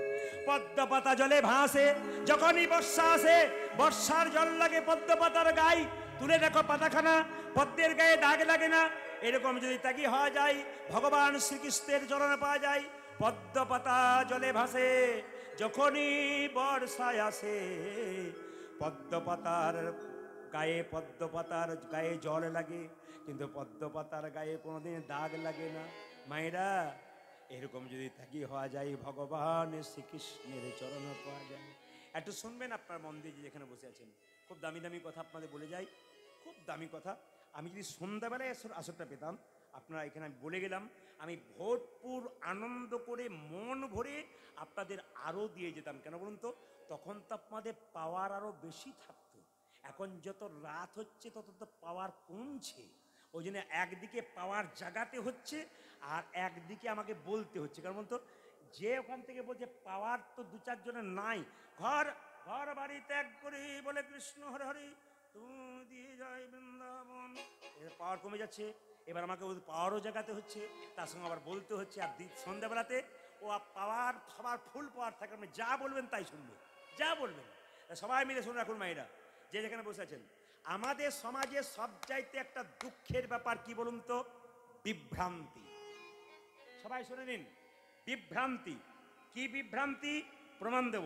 পদ্ম পাতা জলে ভাসে, যখনই বর্ষা আসে, বর্ষার জল লাগে পদ্ম পাতার গায়ে, তুলে দেখো পাতাখানা, পদ্মের গায়ে দাগ লাগে না। এরকম যদি ত্যাগী হওয়া যায়, ভগবান শ্রীকৃষ্ণের চরণে পাওয়া যায়। পদ্ম পাতা জলে ভাসে, যখনই বর্ষায় আসে, পদ্ম পাতার গায়ে জল লাগে, কিন্তু পদ্ম পাতার গায়ে কোনোদিন দাগ লাগে না। মায়েরা, এরকম যদি ত্যাগী হওয়া যায়, ভগবান শ্রীকৃষ্ণের চরণে পাওয়া যায়। একটু শুনবেন আপনার মন দিয়ে, যেখানে বসে আছেন। খুব দামি দামি কথা আপনাদের বলে যাই, খুব দামি কথা। আমি যদি সন্ধ্যাবেলায় আসরটা পেতাম, আপনারা এখানে আমি বলে গেলাম, আমি ভরপুর আনন্দ করে মন ভরে আপনাদের আরও দিয়ে যেতাম। কেন বলুন তো? তখন তো আপনাদের পাওয়ার আরও বেশি থাকতো। এখন যত রাত হচ্ছে তত তো পাওয়ার কমছে। ওই জন্য একদিকে পাওয়ার জাগাতে হচ্ছে, আর একদিকে আমাকে বলতে হচ্ছে। কারণ বলুন তো, যে ওখান থেকে বলছে পাওয়ার তো 2-4 জনের নাই, ঘর বাড়ি ত্যাগ করে বলে কৃষ্ণ হরে হরে, তুমি দিয়ে যাই বৃন্দাবন, পাওয়ার কমে যাচ্ছে। এবার আমাকে পাওয়ারও জাগাতে হচ্ছে, তার সঙ্গে আবার বলতে হচ্ছে। আর সন্ধ্যাবেলাতে ও পাওয়ার সবার ফুল পাওয়ার থাকে, আপনি যা বলবেন তাই শুনবে, যা বলবেন। সবাই মিলে শুনে রাখুন মায়েরা, যে যেখানে বসে আছেন। আমাদের সমাজে সবচাইতে একটা দুঃখের ব্যাপার কি বলুন তো? বিভ্রান্তি। সবাই শুনে নিন, বিভ্রান্তি। কি বিভ্রান্তি? প্রমাণ দেব।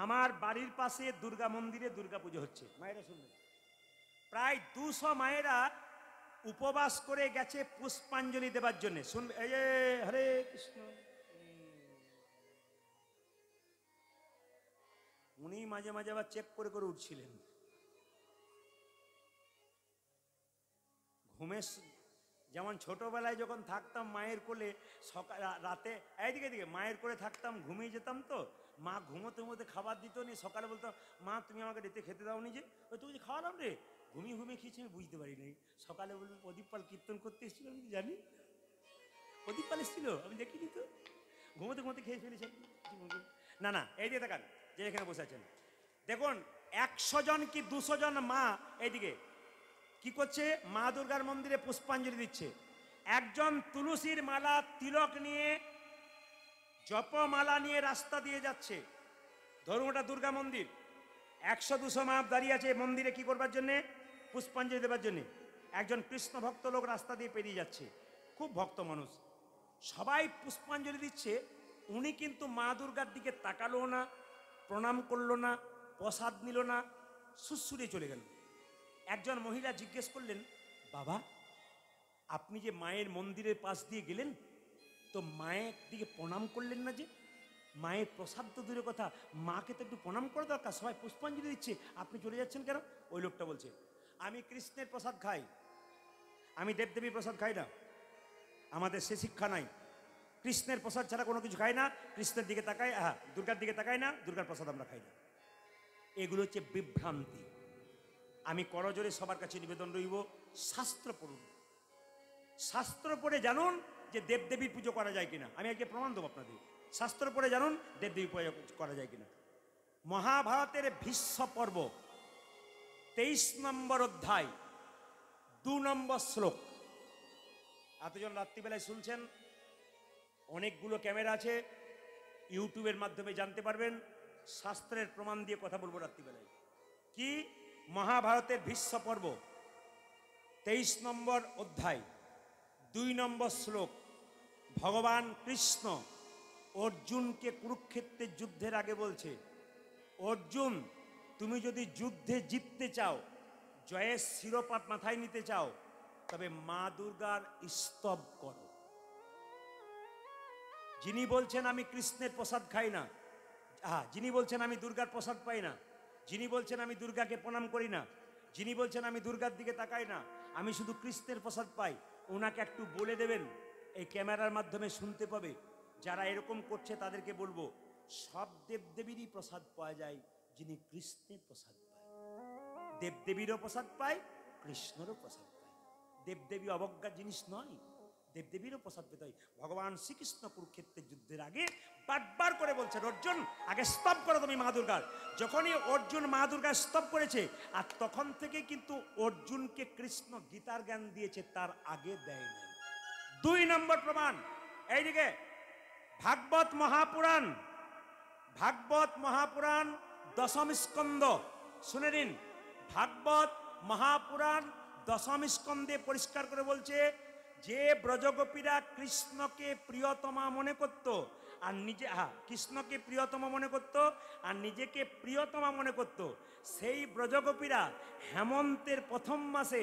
আমার বাড়ির পাশে দুর্গা মন্দিরে দুর্গা পুজো হচ্ছে, মায়েরা শুনবেন। প্রায় 200 মায়েরা উপবাস করে গেছে পুষ্পাঞ্জলি দেবার জন্য। শুনবে, এই যে হরে কৃষ্ণ, উনি মাঝে মাঝে আবার চেক করে করে উঠছিলেন। ঘুমের যেমন ছোটবেলায় যখন থাকতাম মায়ের কোলে, সকাল রাতে এইদিকে দিকে মায়ের কোলে থাকতাম, ঘুমিয়ে যেতাম, তো মা ঘুমোতে ঘুমোতে খাবার দিত নি, সকালে বলতাম মা তুমি আমাকে রেতে খেতে দাও নি, যে ওই তুমি যে খাওয়ালাম রে, ঘুমিয়ে ঘুমিয়ে খেয়েছি আমি বুঝতে পারি নাই। সকালে বলবেন প্রদীপ পাল কীর্তন করতে এসেছিল, আমি জানি প্রদীপ পাল এসেছিল, আমি দেখিনি তো, ঘুমোতে ঘুমোতে খেয়ে ফেলেছেন। না না, এই দিয়ে দেখান যে এখানে বসে আছেন, দেখুন 100 জন কি 200 জন মা এইদিকে কি করছে, মা দুর্গার মন্দিরে পুষ্পাঞ্জলি দিচ্ছে। একজন তুলসীর মালা তিলক নিয়ে, জপমালা নিয়ে রাস্তা দিয়ে যাচ্ছে। ধরুন ওটা দুর্গা মন্দির, 100-200 মা দাঁড়িয়ে আছে মন্দিরে কি করবার জন্যে, পুষ্পাঞ্জলি দেবার জন্যে। একজন কৃষ্ণ ভক্ত লোক রাস্তা দিয়ে পেরিয়ে যাচ্ছে, খুব ভক্ত মানুষ, সবাই পুষ্পাঞ্জলি দিচ্ছে। উনি কিন্তু মা দুর্গার দিকে তাকালো না, প্রণাম করলো না, প্রসাদ নিল না, সুসুরে চলে গেল। একজন মহিলা জিজ্ঞেস করলেন, বাবা আপনি যে মায়ের মন্দিরের পাশ দিয়ে গেলেন, তো মায়ের দিকে প্রণাম করলেন না যে? মায়ের প্রসাদ তো দূরের কথা, মাকে তো একটু প্রণাম করা দরকার, সবাই পুষ্পাঞ্জলি দিচ্ছে, আপনি চলে যাচ্ছেন কেন? ওই লোকটা বলছে, আমি কৃষ্ণের প্রসাদ খাই, আমি দেবদেবীর প্রসাদ খাই না, আমাদের সে শিক্ষা নাই, কৃষ্ণের প্রসাদ ছাড়া কোনো কিছু খাই না, কৃষ্ণের দিকে তাকাই, দুর্গার দিকে তাকাই না, দুর্গার প্রসাদ আমরা খাই না। এগুলো হচ্ছে বিভ্রান্তি। আমি করজোরে সবার কাছে নিবেদন রইব, শাস্ত্র পড়ুন, শাস্ত্র পড়ে জানুন যে দেবদেবীর পুজো করা যায় কিনা। আমি আজকে প্রমাণ দেবো আপনাদের, শাস্ত্র পড়ে জানুন দেবদেবী পুজো করা যায় কিনা। মহাভারতের ভীষ্ম পর্ব 23 নম্বর অধ্যায় 2 নম্বর শ্লোক। এতজন রাত্রিবেলায় শুনছেন, অনেকগুলো ক্যামেরা আছে, ইউটিউবের মাধ্যমে জানতে পারবেন, শাস্ত্রের প্রমাণ দিয়ে কথা বলবো রাত্রিবেলায়। কি? মহাভারতের ভীষ্ম পর্ব 23 নম্বর অধ্যায় 2 নম্বর শ্লোক। ভগবান কৃষ্ণ অর্জুনকে কুরুক্ষেত্রের যুদ্ধের আগে বলছে, অর্জুন তুমি যদি যুদ্ধে জিততে চাও, জয়ের শিরোপা মাথায় নিতে চাও, তবে মা দুর্গার স্তব করো। যিনি বলছেন আমি কৃষ্ণের প্রসাদ খাই না, যিনি বলছেন আমি দুর্গার প্রসাদ পাই না, যিনি বলছেন আমি দুর্গাকে প্রণাম করি না, যিনি বলছেন আমি দুর্গার দিকে তাকাই না, আমি শুধু কৃষ্ণের প্রসাদ পাই, ওনাকে একটু বলে দেবেন, এই ক্যামেরার মাধ্যমে শুনতে পাবে। যারা এরকম করছে তাদেরকে বলবো, সব দেবদেবীরই প্রসাদ পাওয়া যায়, যিনি কৃষ্ণের প্রসাদ পায়, দেবদেবীরও প্রসাদ পায়, কৃষ্ণেরও প্রসাদ পায়। দেবদেবী অবজ্ঞার জিনিস নয়, দেবদেবীরও প্রসাদ পেতে হয়। ভগবান শ্রীকৃষ্ণ কুরুক্ষেত্রের যুদ্ধের আগে বারবার করে বলছেন, অর্জুন আগে স্তব করো তুমি মা দুর্গার। যখনই অর্জুন মা দুর্গার স্তব করেছে, আর তখন থেকে কিন্তু অর্জুনকে কৃষ্ণ গীতার জ্ঞান দিয়েছে, তার আগে দেয় নাই। 2 নম্বর প্রমাণ, এইদিকে ভাগবত মহাপুরাণ, ভাগবত মহাপুরাণ 10ম স্কন্ধ শুনে নিন। ভাগবত মহাপুরাণ 10ম স্কন্ধে পরিষ্কার করে বলছে, যে ব্রজগোপীরা কৃষ্ণকে প্রিয়তমা মনে করত, আর নিজে কৃষ্ণকে প্রিয়তমা মনে করত আর নিজেকে প্রিয়তমা মনে করত, সেই ব্রজগোপীরা হেমন্তের প্রথম মাসে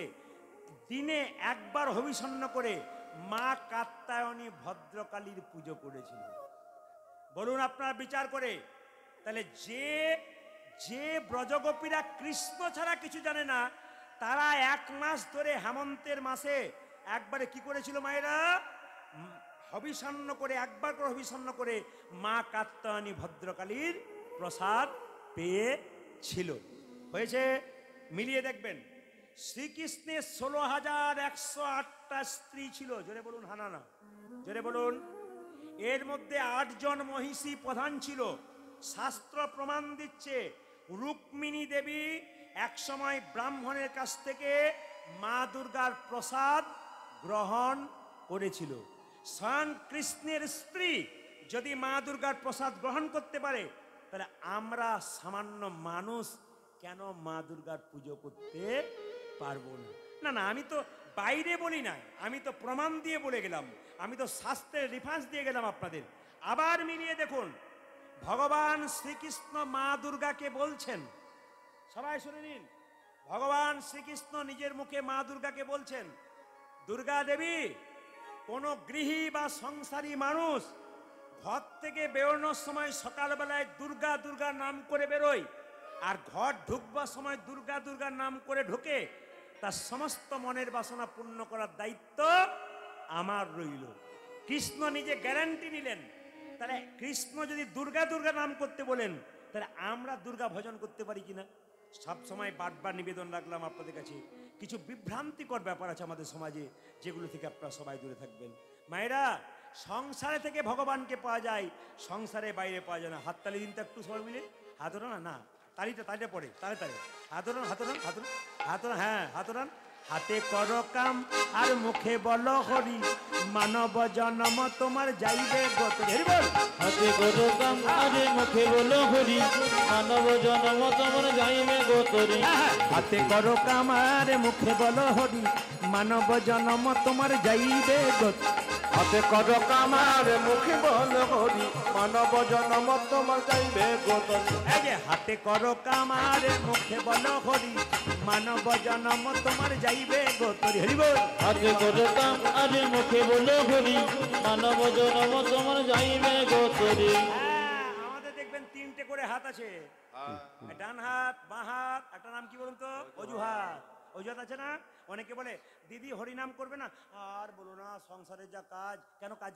দিনে একবার হবিষণ্ণ করে মা কাত্যায়নী ভদ্রকালীর পুজো করেছিল। বলুন আপনারা বিচার করে, তাহলে যে ব্রজগোপীরা কৃষ্ণ ছাড়া কিছু জানে না, তারা 1 মাস ধরে হেমন্তের মাসে একবারে কি করেছিল মায়েরা, হবিষণ্ণ করে, একবার করে হবিষণ্ণ করে মা কাত্যায়নী ভদ্রকালীর প্রসাদ পেয়েছিল। হয়েছে? মিলিয়ে দেখবেন, শ্রীকৃষ্ণের 16,108টা স্ত্রী ছিল, জোরে বলুন হানা না, জোরে বলুন। এর মধ্যে 8 জন মহিষী প্রধান ছিল। শাস্ত্র প্রমাণ দিচ্ছে রুক্মিণী দেবী একসময় ব্রাহ্মণের কাছ থেকে মা দুর্গার প্রসাদ গ্রহণ করেছিল। স্বয়ং কৃষ্ণের স্ত্রী যদি মা দুর্গার প্রসাদ গ্রহণ করতে পারে, তাহলে আমরা সামান্য মানুষ কেন মা দুর্গার পুজো করতে পারবো না? না না, আমি তো বাইরে বলি না, আমি তো প্রমাণ দিয়ে বলে গেলাম, আমি তো শাস্ত্রের রেফারেন্স দিয়ে গেলাম আপনাদের। আবার মিলিয়ে দেখুন, ভগবান শ্রীকৃষ্ণ মা দুর্গাকে বলছেন, সবাই শুনে নিন, ভগবান শ্রীকৃষ্ণ নিজের মুখে মা দুর্গাকে বলছেন, দুর্গা দেবী, কোন গৃহী বা সংসারী মানুষ ঘর থেকে বেরোনোর সময় সকালবেলায় দুর্গা দুর্গা নাম করে বেরোয়, আর ঘর ঢুকবার সময় দুর্গা দুর্গা নাম করে ঢোকে, তার সমস্ত মনের বাসনা পূর্ণ করার দায়িত্ব আমার রইল। কৃষ্ণ নিজে গ্যারান্টি নিলেন। তাহলে কৃষ্ণ যদি দুর্গা দুর্গা নাম করতে বলেন, তাহলে আমরা দুর্গা ভজন করতে পারি কিনা? সব সময় বারবার নিবেদন রাখলাম আপনাদের কাছে, কিছু বিভ্রান্তিকর ব্যাপার আছে আমাদের সমাজে, যেগুলো থেকে আপনারা সবাই দূরে থাকবেন। মায়েরা, সংসারে থেকে ভগবানকে পাওয়া যায়, সংসারে বাইরে পাওয়া যায় না। হাততালি দিন তো একটু সবাই মিলে। হাত ওঠান না, তালিটা পড়ে তালে তালে। হাত ওঠান, হাত ওঠান, হাত ওঠান, হাত ওঠান, হ্যাঁ হাত ওঠান। হাতে করো কাম আর মুখে বলো হরি, মানব জন্ম তোমার যাইবে গত। বল হাতে করো কাম আরে মুখে বলো হরি, মানব জন্ম তোমার যাইবে গোতরি। হাতে করো কাম আর মুখে বলো হরি, মানব জন্ম তোমার যাইবে গত। হাতে কর কামার মুখে বল হরি, মানব জন্ম তোমার যাইবে গোতরি। এই যে হাতে করো কাম আর মুখে বলো হরি, মানব জন্ম তোমার যাইবে গতরি। হরি বল। হাতে করো কাম আরে মুখে বলো হরি, মানব জন্ম তোমার যাইবে গোতরি। আমাদের দেখবেন তিনটে করে হাত আছে, ডান হাত, বাঁ হাত, একটা নাম কি বলুন তো? অজুহাত। অজুহাত আছে না? অনেকে বলে দিদি হরিনাম করবে না। আর বলো না, সংসারের যা কাজ। কেন কাজ